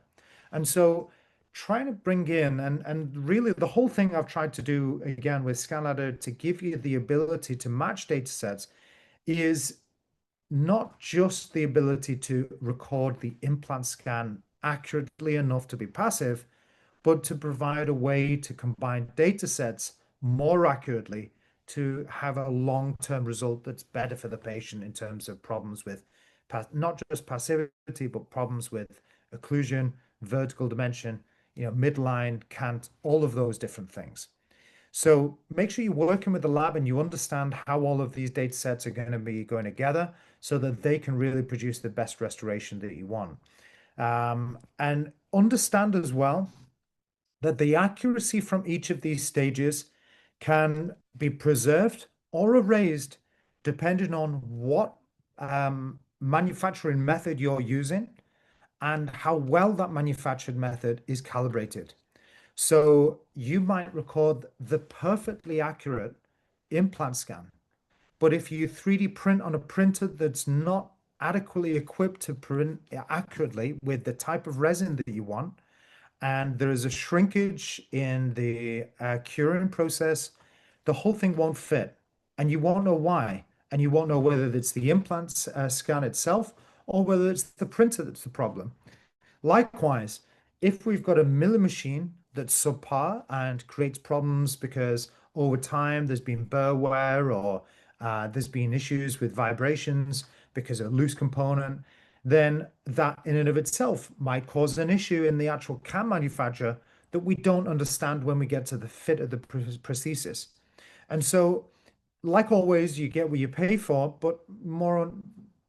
And so trying to bring in, and really the whole thing I've tried to do again with ScanLadder to give you the ability to match data sets is not just the ability to record the implant scan accurately enough to be passive, but to provide a way to combine data sets more accurately to have a long-term result that's better for the patient in terms of problems with not just passivity, but problems with occlusion, vertical dimension, midline, cant, all of those different things. So make sure you're working with the lab and you understand how all of these data sets are going to be going together so that they can really produce the best restoration that you want. And understand as well that the accuracy from each of these stages can be preserved or erased depending on what manufacturing method you're using and how well that manufactured method is calibrated. So you might record the perfectly accurate implant scan, but if you 3D print on a printer that's not adequately equipped to print accurately with the type of resin that you want, and there is a shrinkage in the curing process, the whole thing won't fit. And you won't know why. And you won't know whether it's the implant scan itself or whether it's the printer that's the problem. Likewise, if we've got a milling machine that's subpar and creates problems because over time there's been burr wear or there's been issues with vibrations because of a loose component, then that in and of itself might cause an issue in the actual CAM manufacturer that we don't understand when we get to the fit of the prosthesis. And so, like always, you get what you pay for, but more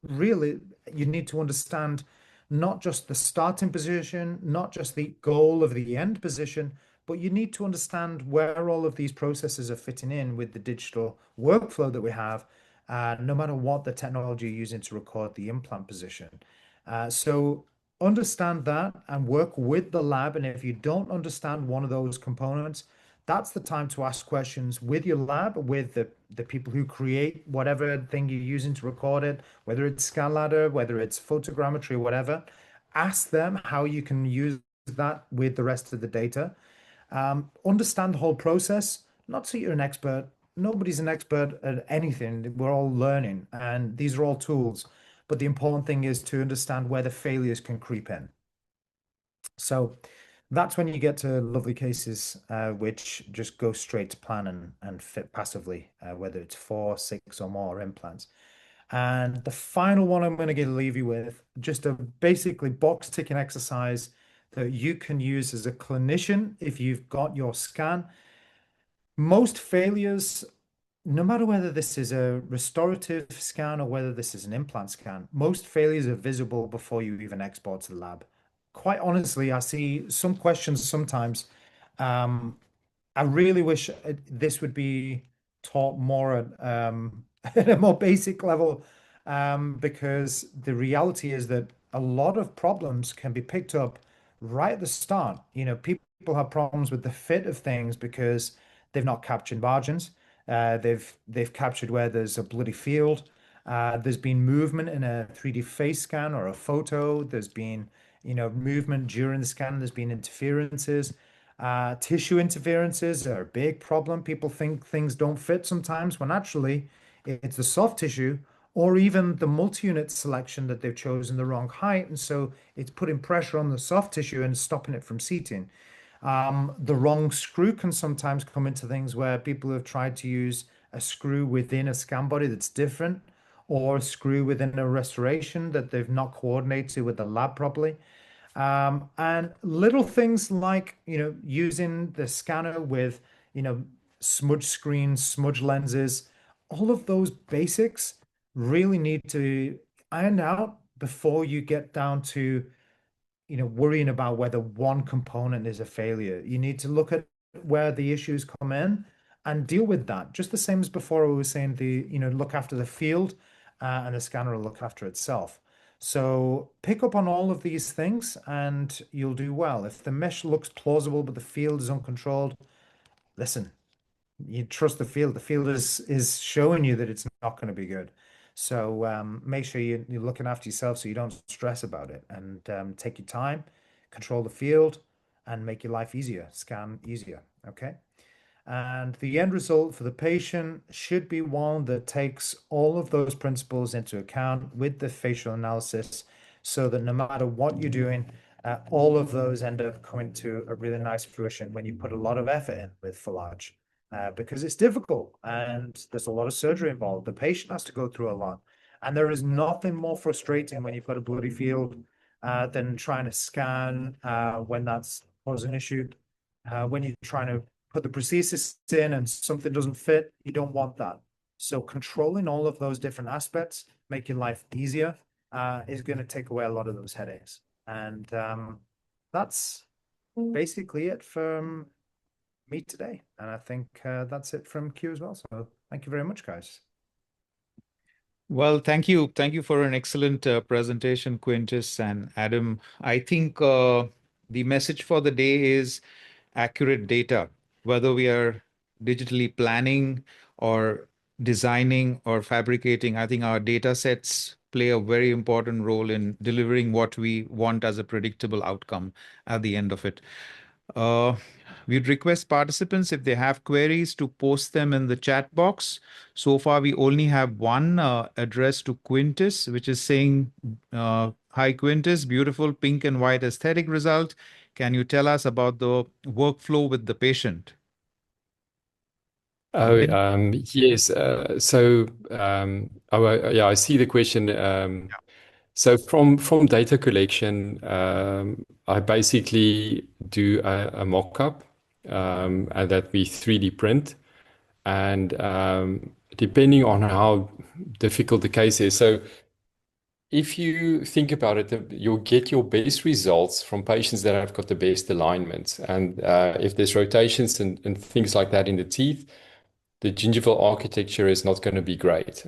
really, you need to understand not just the starting position, not just the goal of the end position, but you need to understand where all of these processes are fitting in with the digital workflow that we have, no matter what the technology you're using to record the implant position. So understand that and work with the lab. And if you don't understand one of those components, that's the time to ask questions with your lab, with the people who create whatever thing you're using to record it, whether it's ScanLadder, whether it's photogrammetry, whatever. Ask them how you can use that with the rest of the data. Understand the whole process, not so you're an expert. Nobody's an expert at anything. We're all learning, and these are all tools. but the important thing is to understand where the failures can creep in. So that's when you get to lovely cases which just go straight to plan and fit passively, whether it's 4, 6, or more implants. And the final one I'm going to leave you with, just a basically box ticking exercise that you can use as a clinician if you've got your scan. Most failures, no matter whether this is a restorative scan or whether this is an implant scan, most failures are visible before you even export to the lab. Quite honestly, I see some questions sometimes. I really wish this would be taught more at a more basic level, because the reality is that a lot of problems can be picked up right at the start. People have problems with the fit of things because they've not captured margins. They've captured where there's a bloody field. There's been movement in a 3D face scan or a photo. There's been, movement during the scan. There's been interferences. Tissue interferences are a big problem. People think things don't fit sometimes when actually it's the soft tissue or even the multi-unit selection that they've chosen the wrong height. And so it's putting pressure on the soft tissue and stopping it from seating. The wrong screw can sometimes come into things where people have tried to use a screw within a scan body that's different, or a screw within a restoration that they've not coordinated with the lab properly. And little things like, using the scanner with, smudge screens, smudge lenses, all of those basics really need to iron out before you get down to, worrying about whether one component is a failure. You need to look at where the issues come in and deal with that. Just the same as before, I was saying look after the field, and the scanner will look after itself. So pick up on all of these things and you'll do well. If the mesh looks plausible, but the field is uncontrolled, listen, you trust the field. The field is showing you that it's not going to be good. So make sure you're looking after yourself so you don't stress about it, and take your time, control the field, and make your life easier, scan easier. Okay. And the end result for the patient should be one that takes all of those principles into account with the facial analysis, so that no matter what you're doing, all of those end up coming to a really nice fruition when you put a lot of effort in with full arch. Because it's difficult and there's a lot of surgery involved. The patient has to go through a lot. And there is nothing more frustrating when you've got a bloody field than trying to scan when that's an issue. When you're trying to put the prosthesis in and something doesn't fit, you don't want that. So controlling all of those different aspects, making life easier, is going to take away a lot of those headaches. And that's basically it from me today. And I think that's it from Q as well. So thank you very much, guys. Well, thank you. Thank you for an excellent presentation, Quintus and Adam. I think the message for the day is accurate data, whether we are digitally planning or designing or fabricating. I think our data sets play a very important role in delivering what we want as a predictable outcome at the end of it. We'd request participants, if they have queries, to post them in the chat box. So far, we only have one addressed to Quintus, which is saying, hi, Quintus, beautiful pink and white aesthetic result. Can you tell us about the workflow with the patient? Oh, yes. Yeah, I see the question. So from data collection, I basically do a mock-up, and that we 3D print, and depending on how difficult the case is. So if you think about it, you'll get your best results from patients that have got the best alignments. And if there's rotations and things like that in the teeth, the gingival architecture is not going to be great.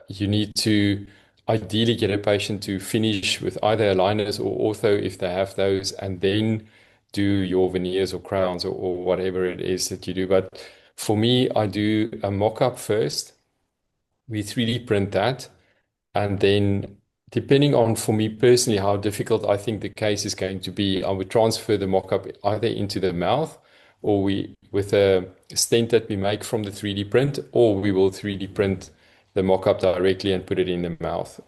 You need to ideally get a patient to finish with either aligners or ortho if they have those, and then do your veneers or crowns or whatever it is that you do. But for me, I do a mock-up first. We 3D print that, and then depending on, for me personally, how difficult I think the case is going to be, I would transfer the mock-up either into the mouth, or with a stent that we make from the 3D print, or we will 3D print the mock-up directly and put it in the mouth.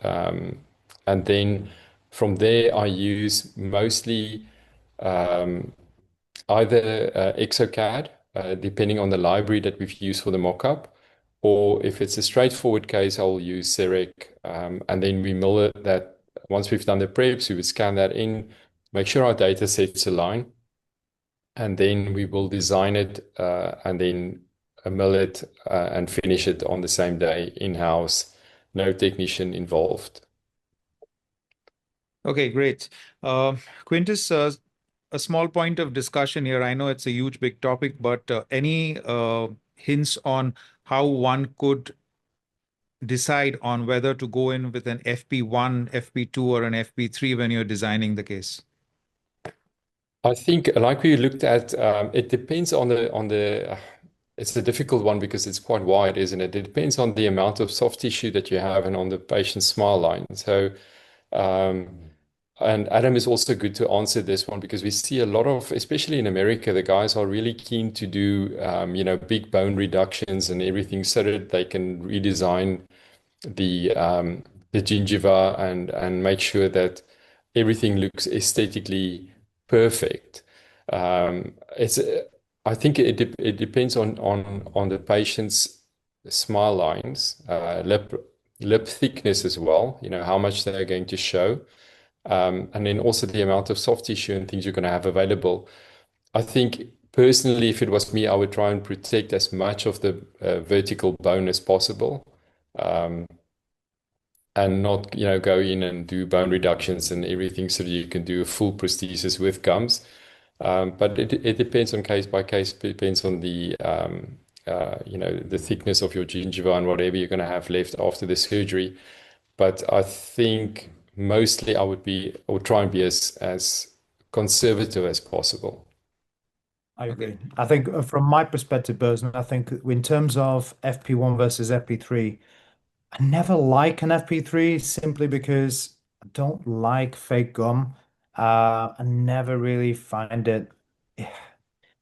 And then from there, I use mostly either ExoCAD, depending on the library that we've used for the mockup, or if it's a straightforward case, I'll use Serec. And then we mill it that once we've done the preps, we would scan that in, make sure our data sets align, and then we will design it and then mill it and finish it on the same day in-house, no technician involved. Okay, great. Quintus, a small point of discussion here. I know it's a huge, big topic, but any hints on how one could decide on whether to go in with an FP1, FP2, or an FP3 when you're designing the case? I think, like we looked at, it depends on it's a difficult one because it's quite wide, isn't it? It depends on the amount of soft tissue that you have and on the patient's smile line. So, and Adam is also good to answer this one because we see a lot of, especially in America, the guys are really keen to do, big bone reductions and everything so that they can redesign the gingiva and make sure that everything looks aesthetically perfect. It's I think it depends on the patient's smile lines, lip thickness as well. How much they're going to show, and then also the amount of soft tissue and things you're going to have available. I think personally, if it was me, I would try and protect as much of the vertical bone as possible. And not, go in and do bone reductions and everything so that you can do a full prosthesis with gums. But it depends on case by case, depends on the thickness of your gingiva and whatever you're going to have left after the surgery. But I think mostly I would try and be as conservative as possible. I agree. I think from my perspective, Bosun, I think in terms of FP1 versus FP3, I never like an FP3 simply because I don't like fake gum. I never really find it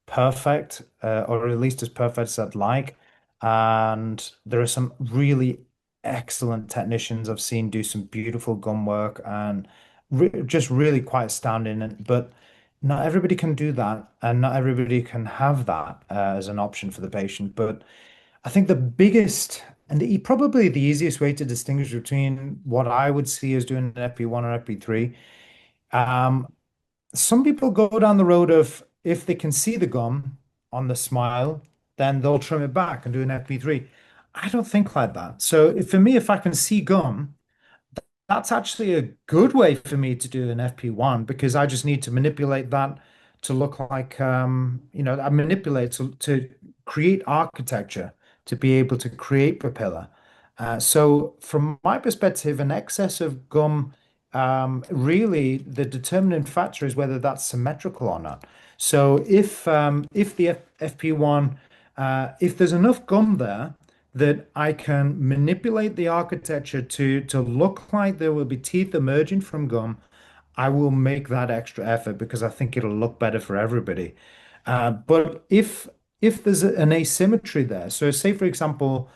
perfect, or at least as perfect as I'd like. And there are some really excellent technicians I've seen do some beautiful gum work and re just really quite astounding. But not everybody can do that, and not everybody can have that as an option for the patient. But I think the biggest and probably the easiest way to distinguish between what I would see as doing an FP1 or FP3, um, some people go down the road of if they can see the gum on the smile, then they'll trim it back and do an FP3. I don't think like that. So for me, if I can see gum, that's actually a good way for me to do an FP1 because I just need to manipulate that to look like, I manipulate to create architecture to be able to create papilla. So from my perspective, an excess of gum, really the determining factor is whether that's symmetrical or not. So if the FP1, if there's enough gum there, that I can manipulate the architecture to look like there will be teeth emerging from gum, I will make that extra effort because I think it'll look better for everybody. But if there's an asymmetry there, so say for example,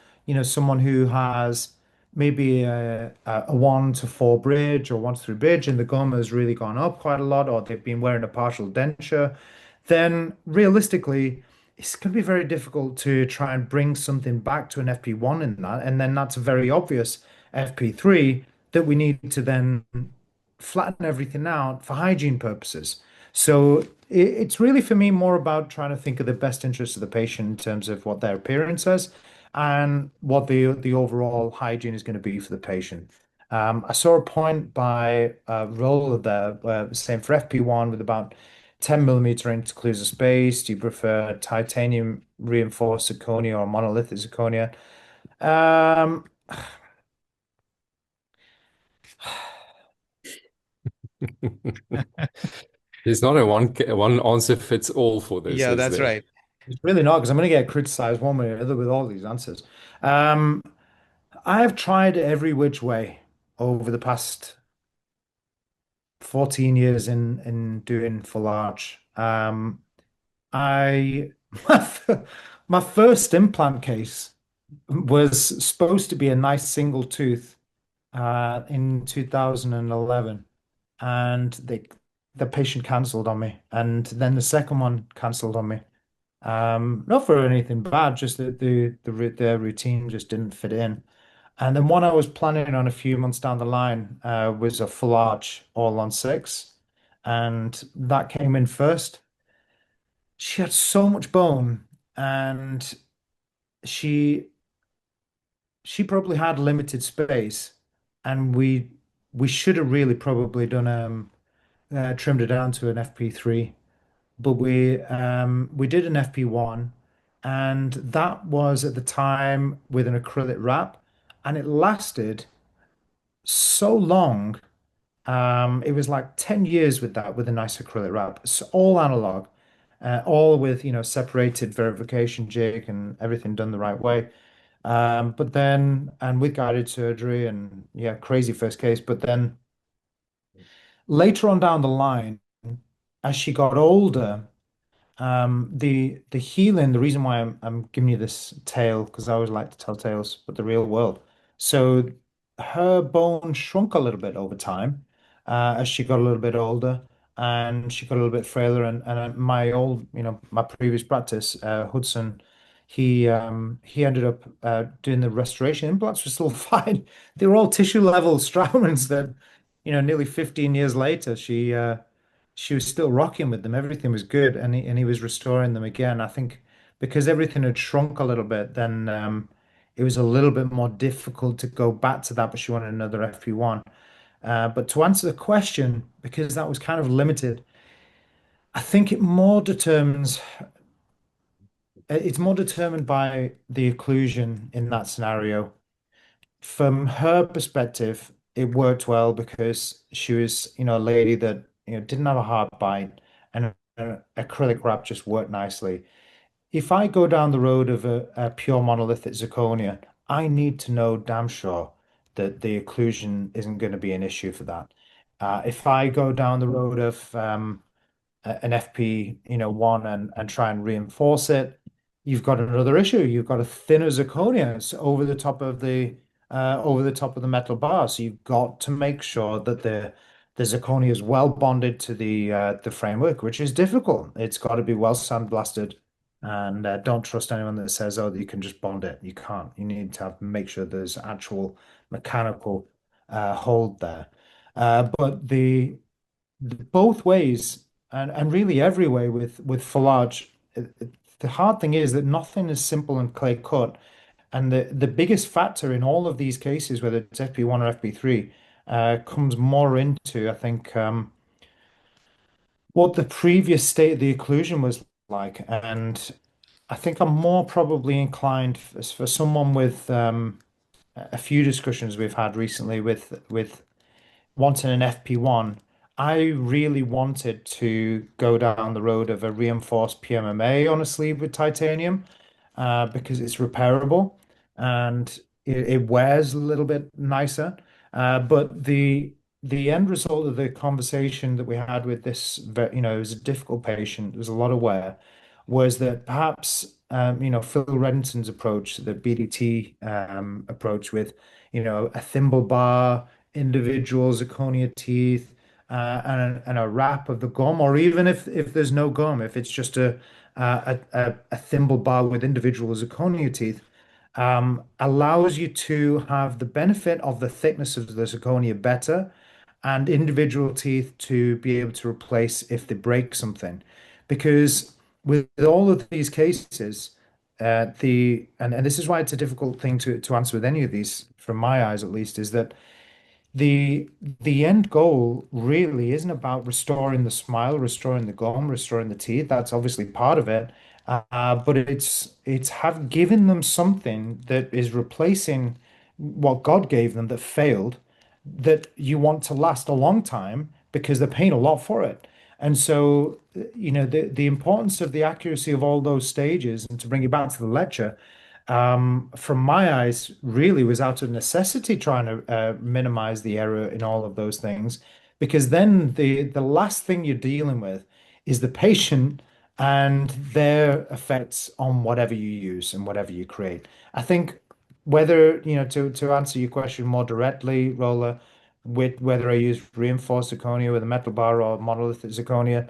someone who has maybe a 1 to 4 bridge or 1 to 3 bridge and the gum has really gone up quite a lot, or they've been wearing a partial denture, then realistically, it's going to be very difficult to try and bring something back to an FP1 in that. And then that's a very obvious FP3 that we need to then flatten everything out for hygiene purposes. So it's really for me more about trying to think of the best interest of the patient in terms of what their appearance is and what the overall hygiene is going to be for the patient. I saw a point by Roller there saying for FP1 with about 10 millimeter interclusal space, do you prefer titanium reinforced zirconia or monolithic zirconia? Um, There's not a one answer fits all for this, Yeah, is that's there? right. it's really not because I'm going to get criticized one way or another with all these answers. Um, I've tried every which way over the past 14 years in doing full arch. I my, my first implant case was supposed to be a nice single tooth in 2011, and the patient cancelled on me, and then the second one cancelled on me. Not for anything bad, just that their routine just didn't fit in. And then one I was planning on a few months down the line was a full arch all on six, and that came in first. She had so much bone, and she she probably had limited space, and we should have really probably done trimmed it down to an FP3, but we did an FP1, and that was at the time with an acrylic wrap, and it lasted so long. It was like 10 years with that with a nice acrylic wrap. It's all analog, all with separated verification jig and everything done the right way. But then, and with guided surgery, and yeah, crazy first case. But then later on down the line, as she got older, the healing, the reason why I'm giving you this tale, because I always like to tell tales, but the real world. So her bone shrunk a little bit over time, as she got a little bit older, and she got a little bit frailer. And my old, my previous practice, Hudson, he ended up doing the restoration. Implants were still fine. They were all tissue level Straumann's that, nearly 15 years later, she was still rocking with them. Everything was good, and he was restoring them again. I think because everything had shrunk a little bit, then it was a little bit more difficult to go back to that. But she wanted another FP1. But to answer the question, because that was kind of limited, I think it's more determined by the occlusion in that scenario. From her perspective, it worked well because she was, a lady that, didn't have a hard bite, and acrylic wrap just worked nicely. If I go down the road of a pure monolithic zirconia, I need to know damn sure that the occlusion isn't going to be an issue for that. If I go down the road of an FP, one, and try and reinforce it, you've got another issue. You've got a thinner zirconia. It's over the top of the metal bar. So you've got to make sure that the zirconia is well bonded to the framework, which is difficult. It's got to be well sandblasted. And don't trust anyone that says, "Oh, you can just bond it." You can't. You need to make sure there's actual mechanical hold there. But both ways, and really every way with full arch, the hard thing is that nothing is simple and clear cut. And the biggest factor in all of these cases, whether it's FP1 or FP3, comes more into, I think, what the previous state of the occlusion was like. And I think I'm more probably inclined for someone with a few discussions we've had recently with wanting an FP1. I really wanted to go down the road of a reinforced PMMA on a sleeve with titanium, because it's repairable and it wears a little bit nicer. But the end result of the conversation that we had with this, it was a difficult patient, there was a lot of wear, was that perhaps Phil Reddington's approach, the BDT approach with a thimble bar, individual zirconia teeth, and a wrap of the gum, or even if there's no gum, if it's just a thimble bar with individual zirconia teeth, allows you to have the benefit of the thickness of the zirconia better, and individual teeth to be able to replace if they break something. Because with all of these cases, and this is why it's a difficult thing to answer with any of these, from my eyes at least, is that the end goal really isn't about restoring the smile, restoring the gum, restoring the teeth. That's obviously part of it. But it's have given them something that is replacing what God gave them that failed, that you want to last a long time because they're paying a lot for it. And so, the importance of the accuracy of all those stages, and to bring it back to the lecture, from my eyes, really was out of necessity trying to minimize the error in all of those things, because then the last thing you're dealing with is the patient and their effects on whatever you use and whatever you create. I think whether, to answer your question more directly, Roller, with whether I use reinforced zirconia with a metal bar or monolithic zirconia,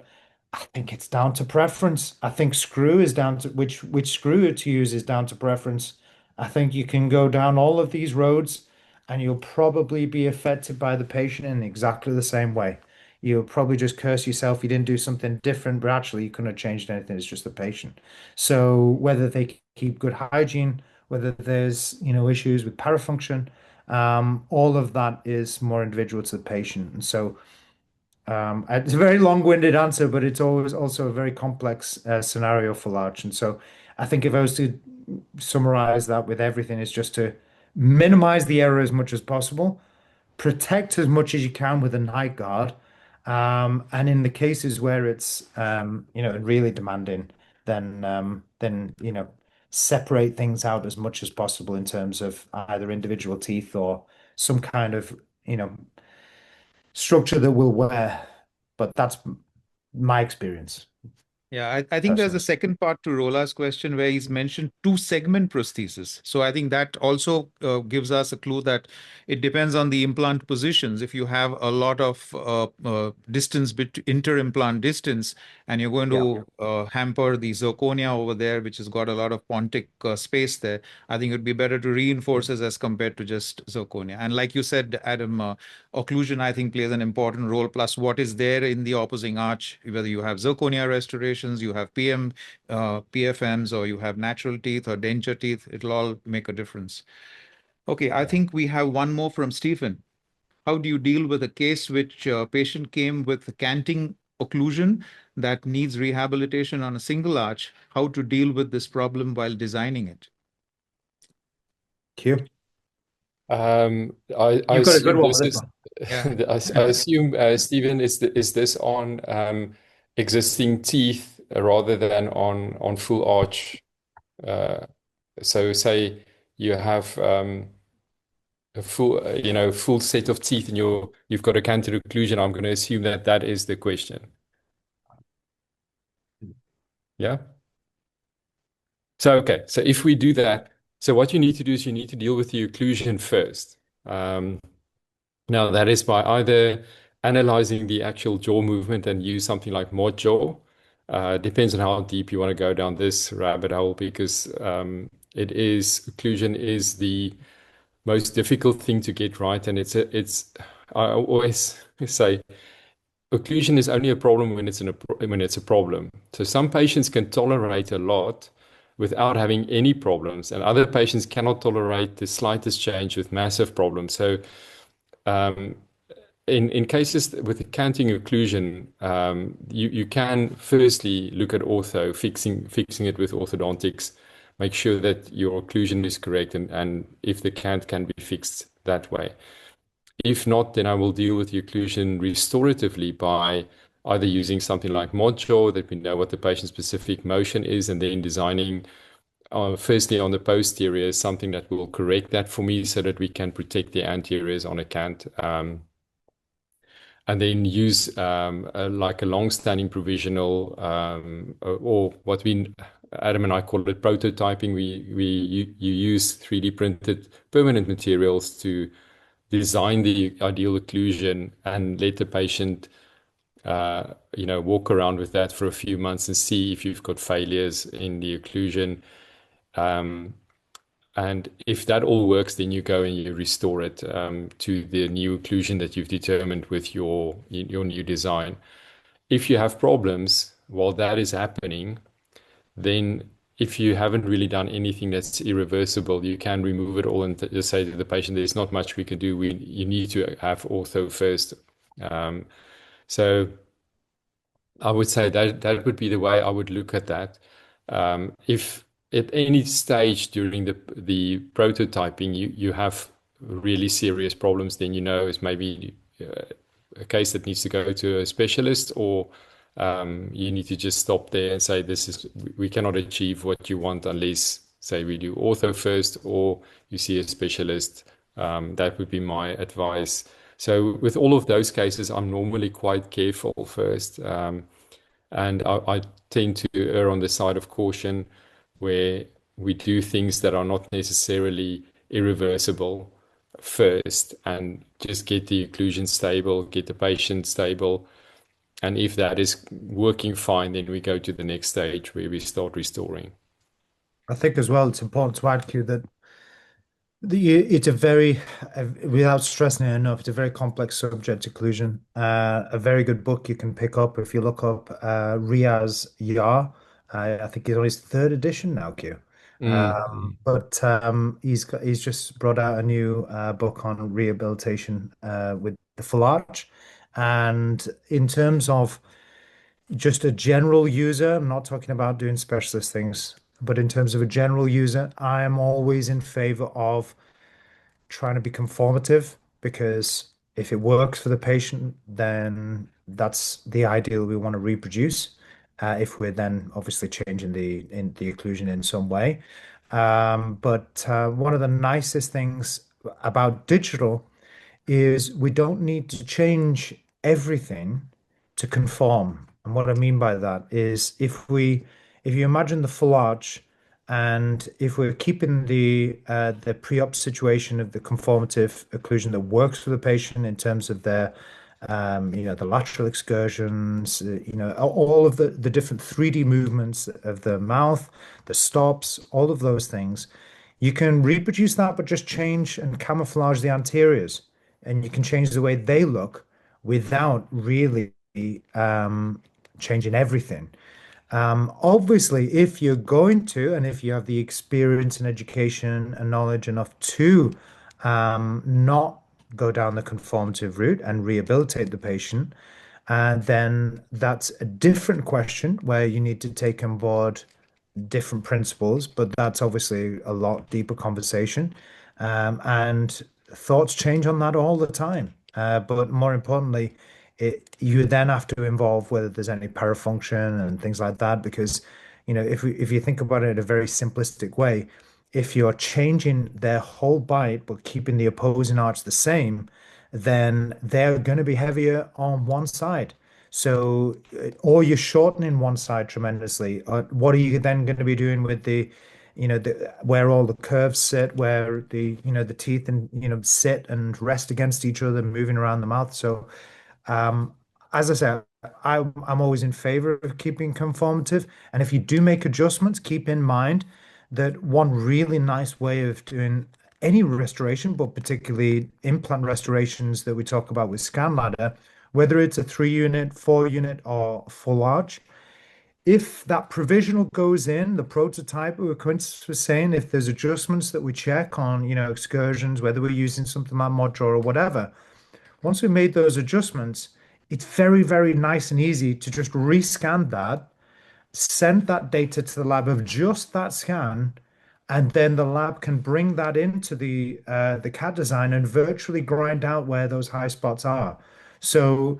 I think it's down to preference. I think screw is down to which screw to use is down to preference. I think you can go down all of these roads and you'll probably be affected by the patient in exactly the same way. You'll probably just curse yourself you didn't do something different, but actually you couldn't have changed anything. It's just the patient. So whether they keep good hygiene, whether there's, issues with parafunction, all of that is more individual to the patient. And so it's a very long-winded answer, but it's always also a very complex scenario for large. And so I think if I was to summarize that with everything, it's just to minimize the error as much as possible, protect as much as you can with a night guard. And in the cases where it's really demanding, then separate things out as much as possible in terms of either individual teeth or some kind of you know structure that will wear. But that's my experience Yeah, I think there's a personally. second part to Rola's question where he's mentioned two segment prosthesis. So I think that also gives us a clue that it depends on the implant positions. If you have a lot of distance inter-implant distance, and you're going Yeah. to hamper the zirconia over there, which has got a lot of pontic space there, I think it would be better to reinforce as compared to just zirconia. And like you said, Adam, occlusion, I think, plays an important role, plus what is there in the opposing arch, whether you have zirconia restorations, you have PFMs, or you have natural teeth or denture teeth, it'll all make a difference. Okay, I Yeah. think we have one more from Stephen. How do you deal with a case which patient came with canting occlusion that needs rehabilitation on a single arch? How to deal with this problem while designing it? Q. I You've got a good assume one this with this is, one. Yeah. I assume, Stephen, is this on existing teeth rather than on full arch? Uh, so say you have a full, full set of teeth and you've got a canted occlusion. I'm going to assume that that is the question. Yeah. So, okay. So if we do that, so what you need to do is you need to deal with the occlusion first. Now, that is by either analyzing the actual jaw movement and use something like mod jaw. Depends on how deep you want to go down this rabbit hole because occlusion is the most difficult thing to get right. And I always say occlusion is only a problem when it's a problem. So some patients can tolerate a lot without having any problems, and other patients cannot tolerate the slightest change with massive problems. So um, in cases with a canting occlusion, you can firstly look at ortho, fixing it with orthodontics, make sure that your occlusion is correct, and if the cant can be fixed that way. If not, then I will deal with the occlusion restoratively by either using something like mod jaw that we know what the patient specific motion is, and then designing firstly on the posterior something that will correct that for me so that we can protect the anteriors on a cant. And then use like a long-standing provisional or what Adam and I call it prototyping. You use 3D printed permanent materials to design the ideal occlusion and let the patient walk around with that for a few months and see if you've got failures in the occlusion. And if that all works, then you go and you restore it to the new occlusion that you've determined with your new design. If you have problems while that is happening, then if you haven't really done anything that's irreversible, you can remove it all and just say to the patient, there's not much we can do. You need to have ortho first. So I would say that would be the way I would look at that. If at any stage during the prototyping you have really serious problems, then it's maybe a case that needs to go to a specialist, or you need to just stop there and say we cannot achieve what you want unless, say, we do ortho first, or you see a specialist. That would be my advice. So with all of those cases, I'm normally quite careful first. And I tend to err on the side of caution where we do things that are not necessarily irreversible first and just get the occlusion stable, get the patient stable. And if that is working fine, then we go to the next stage where we start restoring. I think as well, it's important to add, Q, that it's a very, without stressing it enough, it's a very complex subject, occlusion. A very good book you can pick up if you look up Riaz Yar. I think he's on his third edition now, Q. Mm. But he's just brought out a new book on rehabilitation with the full arch. And in terms of just a general user, I'm not talking about doing specialist things, but in terms of a general user, I am always in favor of trying to be conformative because if it works for the patient, then that's the ideal we want to reproduce. If we're then obviously changing the occlusion in some way. But one of the nicest things about digital is we don't need to change everything to conform. And what I mean by that is if you imagine the full arch and if we're keeping the pre-op situation of the conformative occlusion that works for the patient in terms of their the lateral excursions, all of the different 3D movements of the mouth, the stops, all of those things, you can reproduce that, but just change and camouflage the anteriors, and you can change the way they look without really changing everything. Obviously, if you're going to, and if you have the experience and education and knowledge enough to not go down the conformative route and rehabilitate the patient, then that's a different question where you need to take on board different principles, but that's obviously a lot deeper conversation. And thoughts change on that all the time. But more importantly, you then have to involve whether there's any parafunction and things like that, because if you think about it in a very simplistic way, if you're changing their whole bite but keeping the opposing arch the same, then they're going to be heavier on one side. So, or you're shortening one side tremendously. What are you then going to be doing with where all the curves sit, where the teeth and sit and rest against each other, moving around the mouth. So, um, as I said, I'm always in favor of keeping conformative. And if you do make adjustments, keep in mind that one really nice way of doing any restoration, but particularly implant restorations that we talk about with ScanLadder, whether it's a 3 unit, 4 unit, or full arch, if that provisional goes in, the prototype, what Quintus was saying, if there's adjustments that we check on, excursions, whether we're using something like Modular or whatever, once we made those adjustments, it's very, very nice and easy to just rescan that, send that data to the lab of just that scan, and then the lab can bring that into the CAD design and virtually grind out where those high spots are. So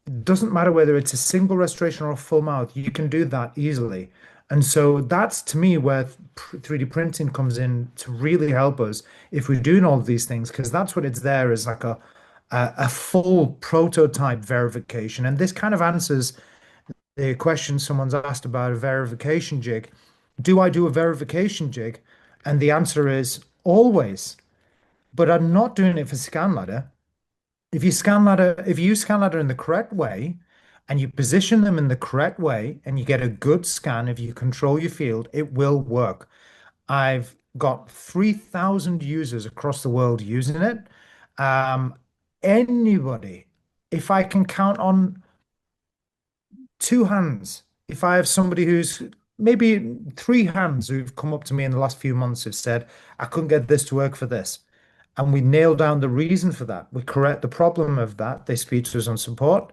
it doesn't matter whether it's a single restoration or a full mouth, you can do that easily. And so that's to me where 3D printing comes in to really help us if we're doing all of these things, because that's what it's there as like a full prototype verification. And this kind of answers the question someone's asked about a verification jig. Do I do a verification jig? And the answer is always, but I'm not doing it for ScanLadder. If you use ScanLadder in the correct way and you position them in the correct way and you get a good scan, if you control your field, it will work. I've got 3,000 users across the world using it. Um, Anybody, if I can count on two hands, if I have somebody who's maybe three hands who've come up to me in the last few months have said, I couldn't get this to work for this. And we nail down the reason for that. We correct the problem of that. They speak to us on support.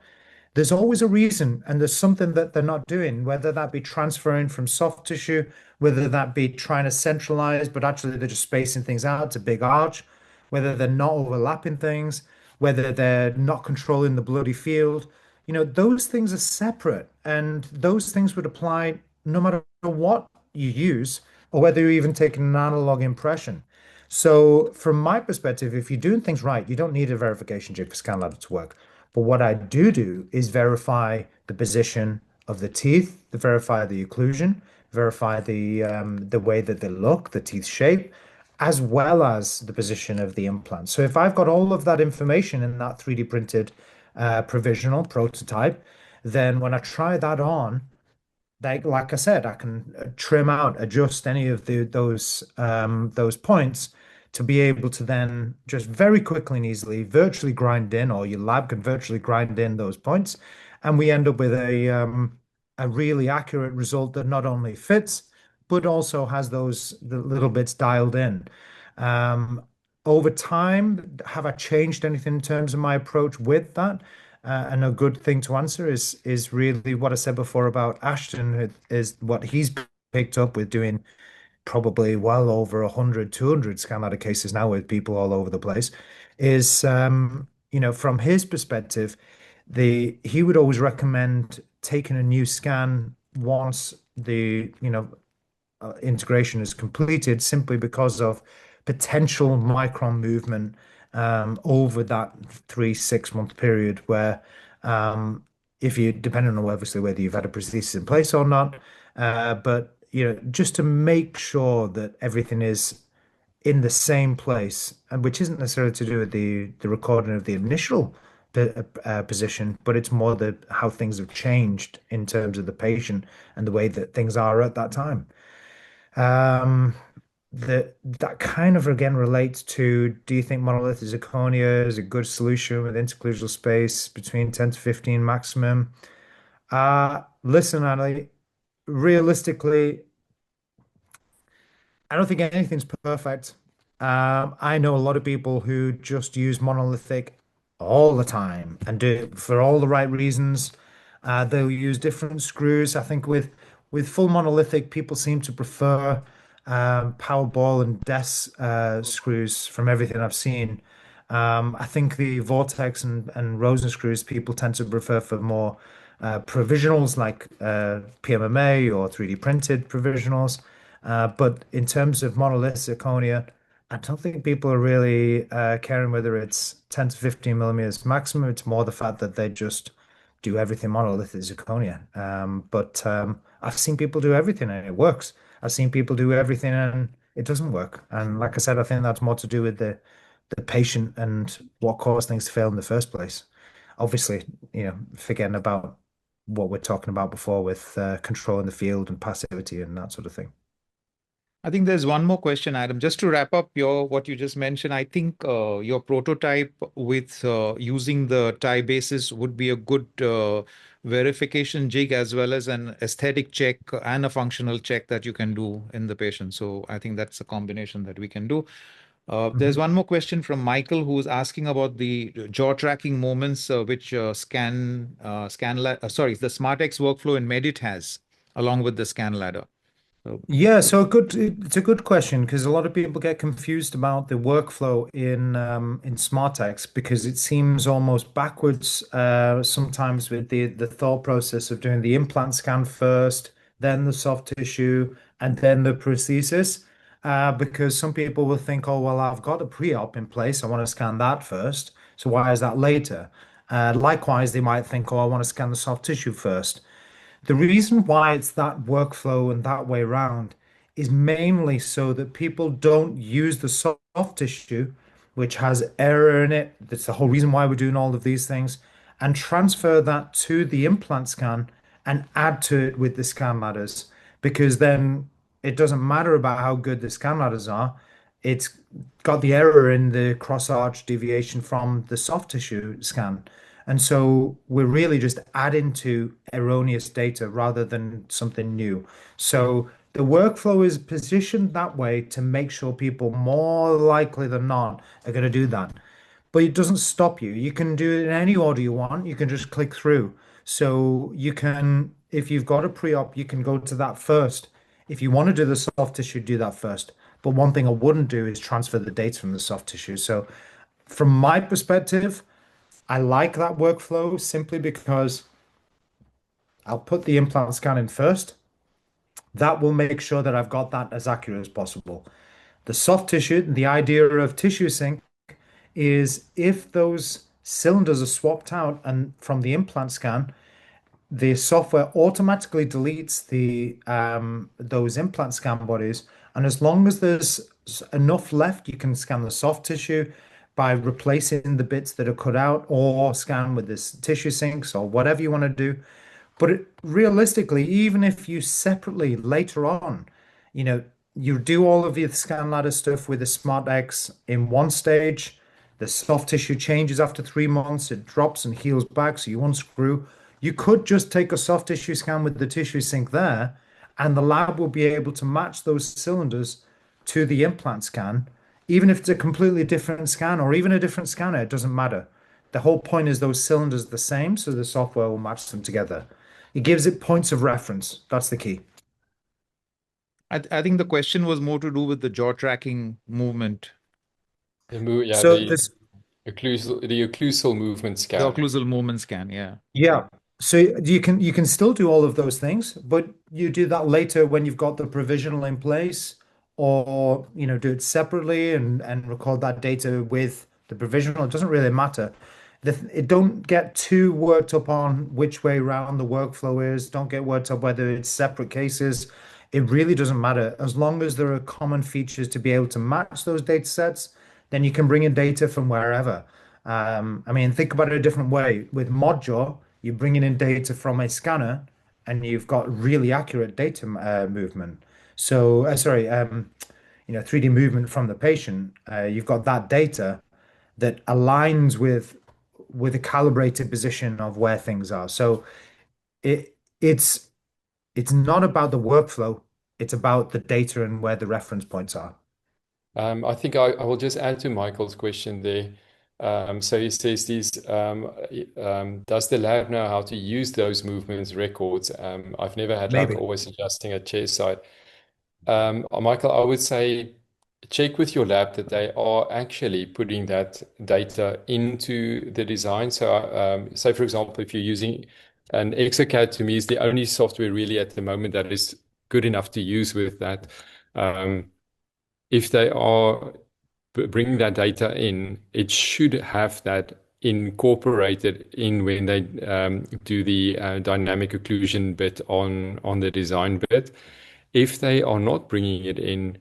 There's always a reason, and there's something that they're not doing, whether that be transferring from soft tissue, whether that be trying to centralize, but actually they're just spacing things out. It's a big arch, whether they're not overlapping things, whether they're not controlling the bloody field. Those things are separate, and those things would apply no matter what you use, or whether you're even taking an analog impression. So, from my perspective, if you're doing things right, you don't need a verification jig for ScanLab to work. But what I do is verify the position of the teeth, verify the occlusion, verify the way that they look, the teeth shape, as well as the position of the implant. So if I've got all of that information in that 3D printed provisional prototype, then when I try that on, like I said, I can trim out, adjust any of those points to be able to then just very quickly and easily virtually grind in, or your lab can virtually grind in those points, and we end up with a really accurate result that not only fits but also has the little bits dialed in. Um, Over time, have I changed anything in terms of my approach with that? And a good thing to answer is really what I said before about Ashton is what he's picked up with doing probably well over 100, 200 scan ladder cases now with people all over the place is from his perspective, he would always recommend taking a new scan once the integration is completed simply because of potential micron movement over that 3 6 month period where if you depending on obviously whether you've had a prosthesis in place or not but just to make sure that everything is in the same place and which isn't necessarily to do with the recording of the initial position, but it's more the how things have changed in terms of the patient and the way that things are at that time. um, that kind of again relates to, do you think monolithic zirconia is a good solution with interclusal space between 10 to 15 maximum? Listen, Ali, realistically, I don't think anything's perfect. I know a lot of people who just use monolithic all the time and do it for all the right reasons. They'll use different screws. I think with full monolithic, people seem to prefer power ball and desk screws from everything I've seen. I think the Vortex and Rosen screws people tend to prefer for more provisionals like PMMA or 3D printed provisionals. But in terms of monolithic zirconia, I don't think people are really caring whether it's 10 to 15 millimeters maximum. It's more the fact that they just do everything monolithic zirconia. But I've seen people do everything and it works. I've seen people do everything and it doesn't work. And like I said, I think that's more to do with the patient and what caused things to fail in the first place. Obviously, forgetting about what we're talking about before with controlling the field and passivity and that sort of thing. I think there's one more question, Adam. Just to wrap up your what you just mentioned, I think your prototype with using the tie basis would be a good verification jig as well as an aesthetic check and a functional check that you can do in the patient. So I think that's a combination that we can do. There's Mhm. one more question from Michael who's asking about the jaw tracking moments which sorry, the SmartX workflow in Medit has along with the scan ladder. So, Yeah, so it's a good question because a lot of people get confused about the workflow in SmartX because it seems almost backwards sometimes with the thought process of doing the implant scan first, then the soft tissue, and then the prosthesis. Because some people will think, oh, well, I've got a pre-op in place, I want to scan that first. So why is that later? Likewise, they might think, oh, I want to scan the soft tissue first. The reason why it's that workflow and that way around is mainly so that people don't use the soft tissue, which has error in it. That's the whole reason why we're doing all of these things, and transfer that to the implant scan and add to it with the scan ladders. Because then it doesn't matter about how good the scan ladders are. It's got the error in the cross arch deviation from the soft tissue scan. And so we're really just adding to erroneous data rather than something new. So the workflow is positioned that way to make sure people more likely than not are going to do that. But it doesn't stop you. You can do it in any order you want. You can just click through. So you can, if you've got a pre-op, you can go to that first. If you want to do the soft tissue, do that first. But one thing I wouldn't do is transfer the data from the soft tissue. So from my perspective, I like that workflow simply because I'll put the implant scan in first. That will make sure that I've got that as accurate as possible. The soft tissue, the idea of tissue sync is if those cylinders are swapped out and from the implant scan, the software automatically deletes the those implant scan bodies, and as long as there's enough left, you can scan the soft tissue by replacing the bits that are cut out, or scan with this tissue sinks or whatever you want to do. But realistically, even if you separately later on, you know, you do all of your scan ladder stuff with the SmartX in one stage, the soft tissue changes after 3 months, it drops and heals back, so you unscrew. You could just take a soft tissue scan with the tissue sink there, and the lab will be able to match those cylinders to the implant scan, even if it's a completely different scan or even a different scanner, it doesn't matter. The whole point is those cylinders are the same, so the software will match them together. It gives it points of reference. That's the key. I think the question was more to do with the jaw tracking movement, Yeah, So this, the occlusal movement the scan. occlusal movement scan. Yeah. yeah. So you can still do all of those things, but you do that later when you've got the provisional in place, or do it separately and record that data with the provisional. It doesn't really matter. It don't get too worked up on which way round the workflow is. Don't get worked up whether it's separate cases. It really doesn't matter. As long as there are common features to be able to match those data sets, then you can bring in data from wherever. I mean, think about it a different way. With Modjaw, you're bringing in data from a scanner, and you've got really accurate data movement. So, sorry, 3D movement from the patient. You've got that data that aligns with a calibrated position of where things are. So it's not about the workflow, it's about the data and where the reference points are. I think I will just add to Michael's question there. So he says does the lab know how to use those movements records? I've never had luck Maybe. always adjusting a chair side. Michael, I would say check with your lab that they are actually putting that data into the design. So, say for example, if you're using an Exocad, to me is the only software really at the moment that is good enough to use with that. If they are bringing that data in, it should have that incorporated in when they do the dynamic occlusion bit on the design bit. If they are not bringing it in,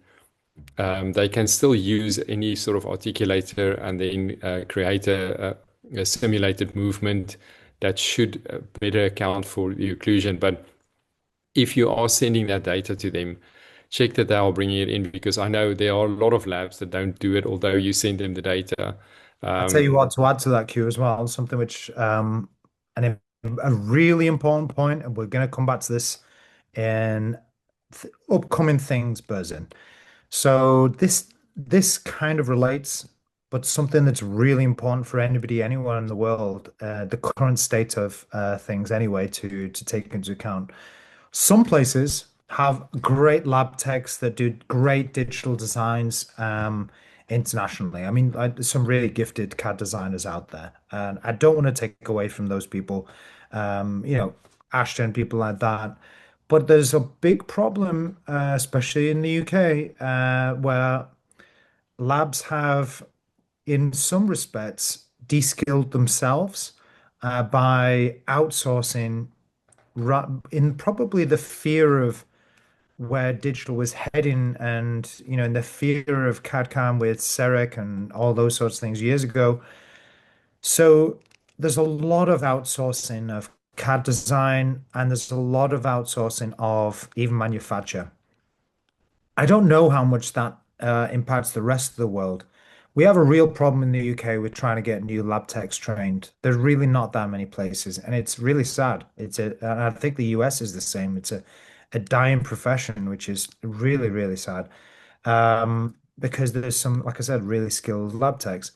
they can still use any sort of articulator and then create a simulated movement that should better account for the occlusion. But if you are sending that data to them, check that they are bringing it in, because I know there are a lot of labs that don't do it, although you send them the data. I'll tell you what, to add to that, Q, as well, something which a really important point, and we're going to come back to this in upcoming things, Berzin. So this kind of relates, but something that's really important for anybody, anywhere in the world, the current state of things anyway, to take into account. Some places have great lab techs that do great digital designs internationally. I mean, there's some really gifted CAD designers out there, and I don't want to take away from those people, Ashton, people like that. But there's a big problem, especially in the UK, where labs have, in some respects, de-skilled themselves by outsourcing in probably the fear of where digital was heading, and in the fear of CAD/CAM with CEREC and all those sorts of things years ago. So there's a lot of outsourcing of CAD design, and there's a lot of outsourcing of even manufacture. I don't know how much that impacts the rest of the world. We have a real problem in the UK with trying to get new lab techs trained. There's really not that many places, and it's really sad. And I think the US is the same. It's a dying profession, which is really, really sad. Because there's some, like I said, really skilled lab techs.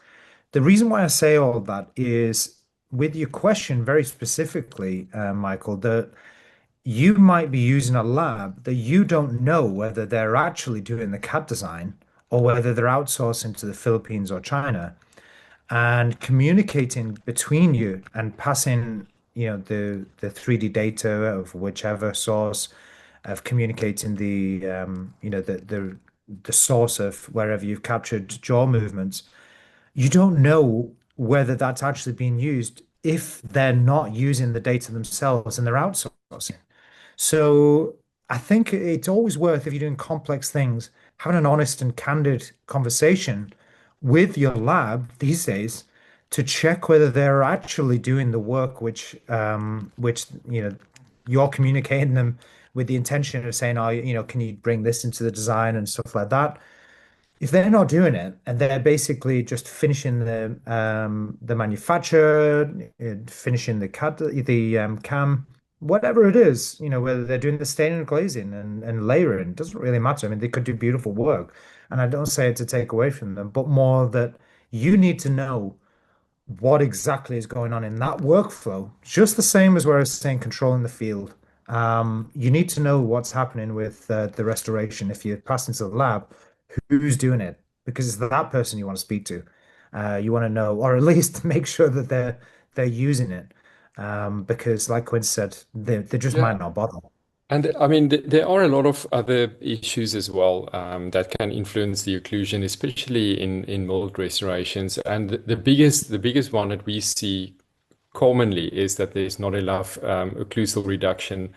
The reason why I say all of that is with your question very specifically, Michael, that you might be using a lab that you don't know whether they're actually doing the CAD design or whether they're outsourcing to the Philippines or China, and communicating between you and passing, the 3D data of whichever source, of communicating the source of wherever you've captured jaw movements. You don't know whether that's actually being used if they're not using the data themselves and they're outsourcing. So I think it's always worth, if you're doing complex things, having an honest and candid conversation with your lab these days to check whether they're actually doing the work which you're communicating them with the intention of saying, oh, can you bring this into the design and stuff like that. If they're not doing it and they're basically just finishing the manufacture, finishing the CAD, the cam, whatever it is, whether they're doing the staining and glazing and layering, it doesn't really matter. I mean, they could do beautiful work. And I don't say it to take away from them, but more that you need to know what exactly is going on in that workflow. Just the same as where I was saying controlling the field. You need to know what's happening with the restoration. If you pass into the lab, who's doing it? Because it's that person you want to speak to. You want to know, or at least make sure that they're using it. Because, like Quinn said, they just Yeah. might not bother. And I mean, there are a lot of other issues as well that can influence the occlusion, especially in mold restorations. And the biggest one that we see commonly is that there's not enough occlusal reduction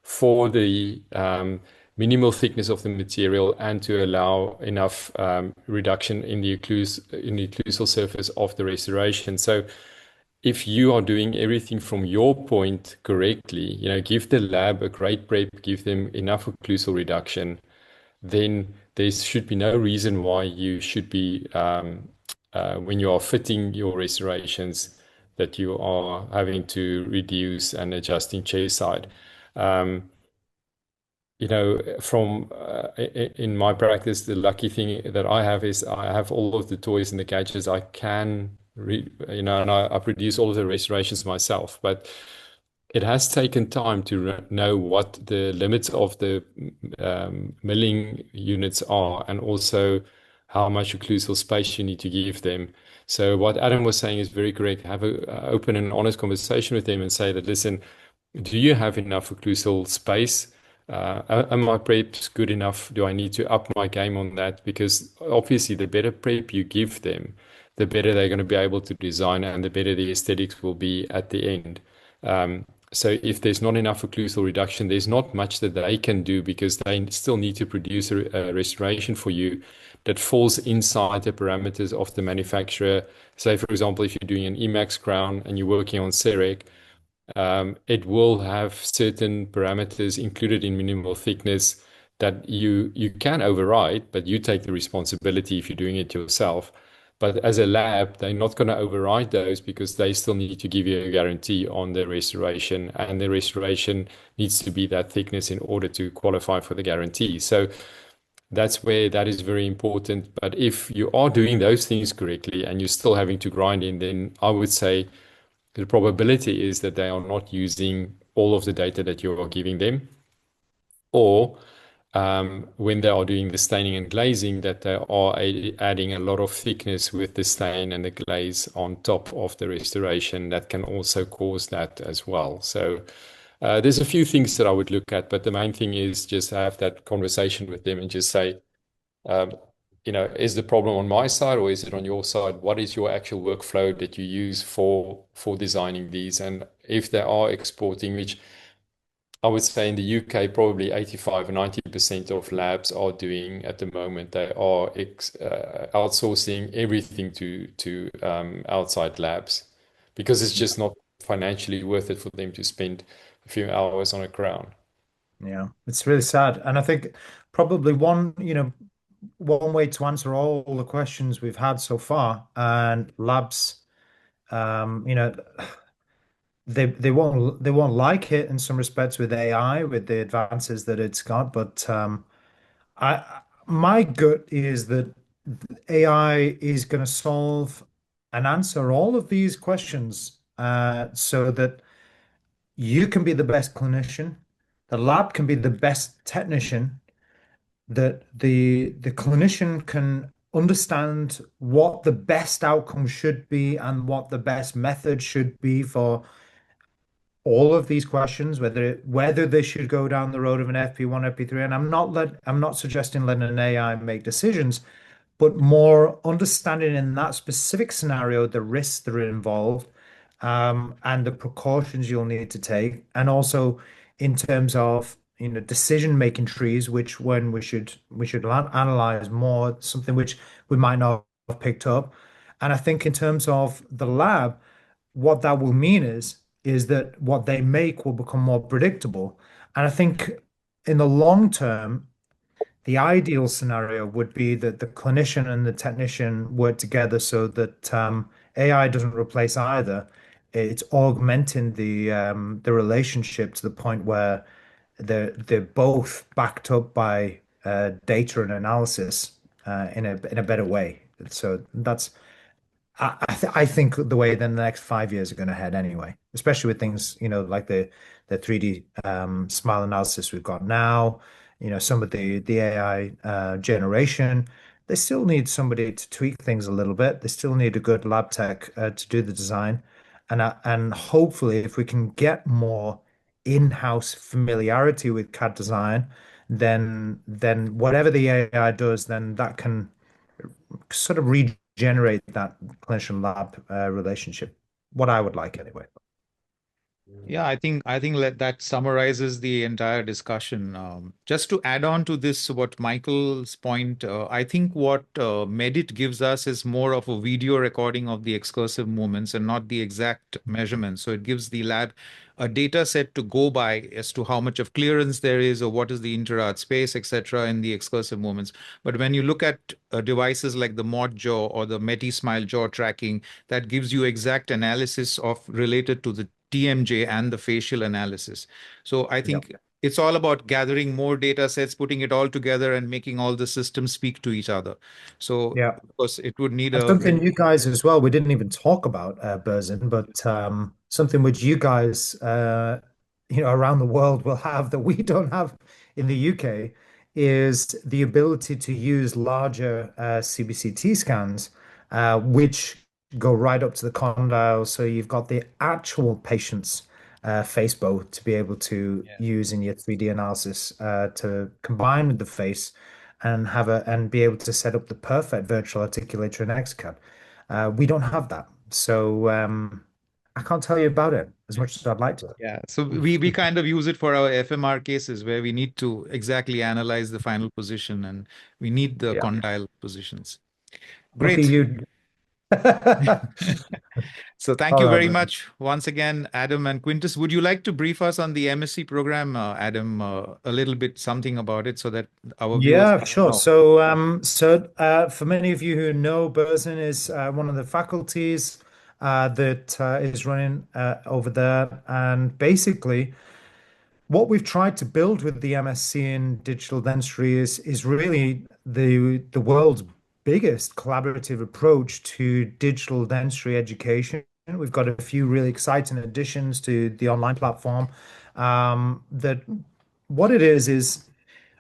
for the minimal thickness of the material and to allow enough reduction in the occlusal surface of the restoration. So if you are doing everything from your point correctly, give the lab a great prep, give them enough occlusal reduction, then there should be no reason why you should be, when you are fitting your restorations, that you are having to reduce and adjusting chair side. Um, from in my practice, the lucky thing that I have is I have all of the toys and the gadgets I can, and I produce all of the restorations myself. But it has taken time to know what the limits of the milling units are, and also how much occlusal space you need to give them. So what Adam was saying is very correct. Have a open and honest conversation with them and say that, listen, do you have enough occlusal space? Are my preps good enough? Do I need to up my game on that? Because obviously, the better prep you give them, the better they're going to be able to design and the better the aesthetics will be at the end. So if there's not enough occlusal reduction, there's not much that they can do because they still need to produce a restoration for you that falls inside the parameters of the manufacturer. Say, for example, if you're doing an Emax crown and you're working on CEREC, it will have certain parameters included in minimal thickness that you can override, but you take the responsibility if you're doing it yourself. But as a lab, they're not going to override those because they still need to give you a guarantee on the restoration, and the restoration needs to be that thickness in order to qualify for the guarantee. So that's where that is very important. But if you are doing those things correctly and you're still having to grind in, then I would say the probability is that they are not using all of the data that you are giving them, or when they are doing the staining and glazing, that they are adding a lot of thickness with the stain and the glaze on top of the restoration. That can also cause that as well. So there's a few things that I would look at, but the main thing is just have that conversation with them and just say, um, is the problem on my side or is it on your side? What is your actual workflow that you use for designing these? And if they are exporting, which I would say in the UK, probably 85 or 90% of labs are doing at the moment. They are outsourcing everything to outside labs because it's just not financially worth it for them to spend a few hours on a crown. Yeah, it's really sad. And I think probably one way to answer all the questions we've had so far, and labs, um, you know, they won't like it in some respects with AI, with the advances that it's got, but I my gut is that AI is going to solve and answer all of these questions so that you can be the best clinician, the lab can be the best technician, that the clinician can understand what the best outcome should be and what the best method should be for all of these questions, whether they should go down the road of an FP1, FP3. And I'm not suggesting letting an AI make decisions, but more understanding in that specific scenario the risks that are involved, and the precautions you'll need to take, and also in terms of decision-making trees, which when we should analyze more, something which we might not have picked up. And I think in terms of the lab, what that will mean is that what they make will become more predictable. And I think in the long term, the ideal scenario would be that the clinician and the technician work together so that AI doesn't replace either. It's augmenting the relationship to the point where they're both backed up by data and analysis in a better way. So I think the way then the next 5 years are going to head anyway, especially with things, like the 3D smile analysis we've got now, some of the AI generation. They still need somebody to tweak things a little bit. They still need a good lab tech to do the design. And hopefully if we can get more in-house familiarity with CAD design, then whatever the AI does, then that can sort of regenerate that clinician lab relationship. What I would like anyway. Yeah, I think that summarizes the entire discussion. Just to add on to this, what Michael's point, I think what Medit gives us is more of a video recording of the excursive movements and not the exact measurements. So it gives the lab a data set to go by as to how much of clearance there is or what is the inter-art space, etc., in the excursive movements. But when you look at devices like the Mod Jaw or the Meti Smile Jaw tracking, that gives you exact analysis of related to the TMJ and the facial analysis. So I Yep. think it's all about gathering more data sets, putting it all together, and making all the systems speak to each other. So, Yeah. of course, it would need And a something very, you guys as well, we didn't even talk about Berzin, but something which you guys around the world will have that we don't have in the UK is the ability to use larger CBCT scans, which go right up to the condyle. So you've got the actual patient's face bow to be able to yeah. use in your 3D analysis to combine with the face and be able to set up the perfect virtual articulator in XCAD. We don't have that, so I can't tell you about it as much as I'd like to. Yeah, so we kind of use it for our FMR cases where we need to exactly analyze the final position and we need the Yeah. condyle positions. Look at Great. you. So thank All you right, very man. much once again, Adam and Quintus. Would you like to brief us on the MSc program, Adam, a little bit something about it so that our viewers Yeah, can sure. know? So for many of you who know, Berzin is one of the faculties that is running over there, and basically, what we've tried to build with the MSc in digital dentistry is really the world's biggest collaborative approach to digital dentistry education. We've got a few really exciting additions to the online platform. That what it is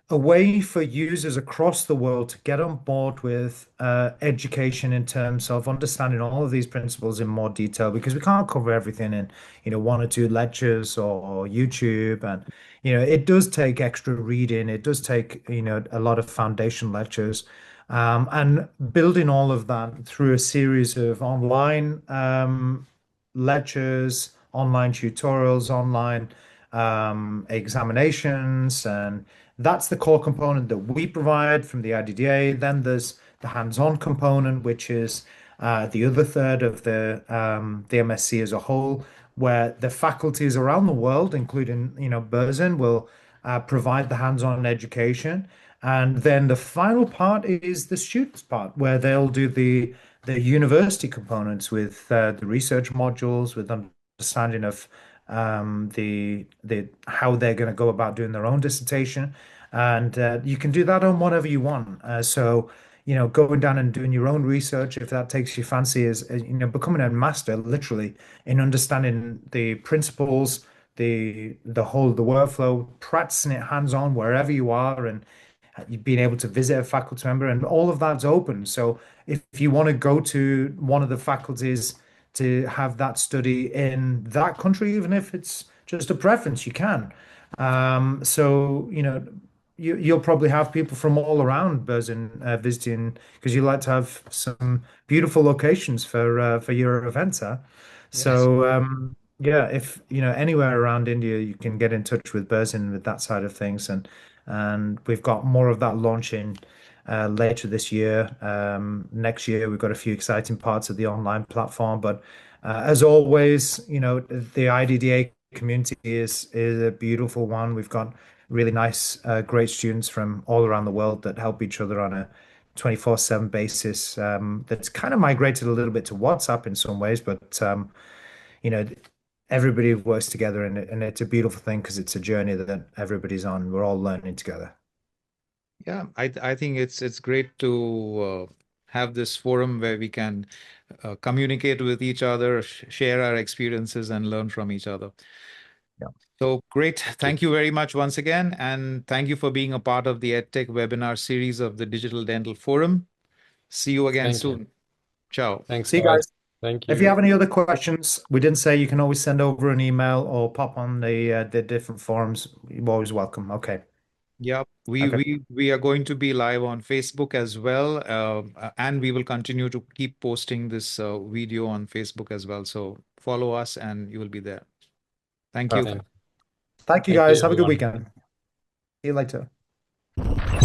a way for users across the world to get on board with education in terms of understanding all of these principles in more detail because we can't cover everything in one or two lectures or YouTube, and it does take extra reading, it does take a lot of foundation lectures, and building all of that through a series of online lectures, online tutorials, online examinations, and that's the core component that we provide from the IDDA. Then there's the hands-on component, which is the other third of the MSc as a whole, where the faculties around the world, including Berzin, will provide the hands-on education. And then the final part is the students part, where they'll do the university components with the research modules, with understanding of the how they're going to go about doing their own dissertation, and you can do that on whatever you want. So going down and doing your own research, if that takes your fancy, is becoming a master literally in understanding the principles, the workflow, practicing it hands-on wherever you are, and you've been able to visit a faculty member, and all of that's open. So if you want to go to one of the faculties to have that study in that country, even if it's just a preference, you can. So you'll probably have people from all around Berzin visiting because you like to have some beautiful locations for your events, huh? Yes. So Yeah, if anywhere around India, you can get in touch with Berzin with that side of things, and we've got more of that launching later this year. Next year, we've got a few exciting parts of the online platform, but as always, the IDDA community is a beautiful one. We've got really nice, great students from all around the world that help each other on a 24/7 basis. That's kind of migrated a little bit to WhatsApp in some ways, but you know, everybody works together, and it's a beautiful thing because it's a journey that everybody's on. We're all learning together. Yeah, I think it's great to have this forum where we can communicate with each other, share our experiences, and learn from each other. Yeah. So great. Thank you very much once again. And thank you for being a part of the EdTech webinar series of the Digital Dental Forum. See you again Thank you. soon. Ciao. Thanks, See you guys. guys. Thank If you you. have any other questions, we didn't say you can always send over an email or pop on the different forums. You're always welcome. Okay. Yep. We Okay. we we are going to be live on Facebook as well, and we will continue to keep posting this video on Facebook as well. So follow us, and you will be there. Thank you. Perfect. Thank, Thank you thank you, guys. Have a good everyone. weekend. See you later.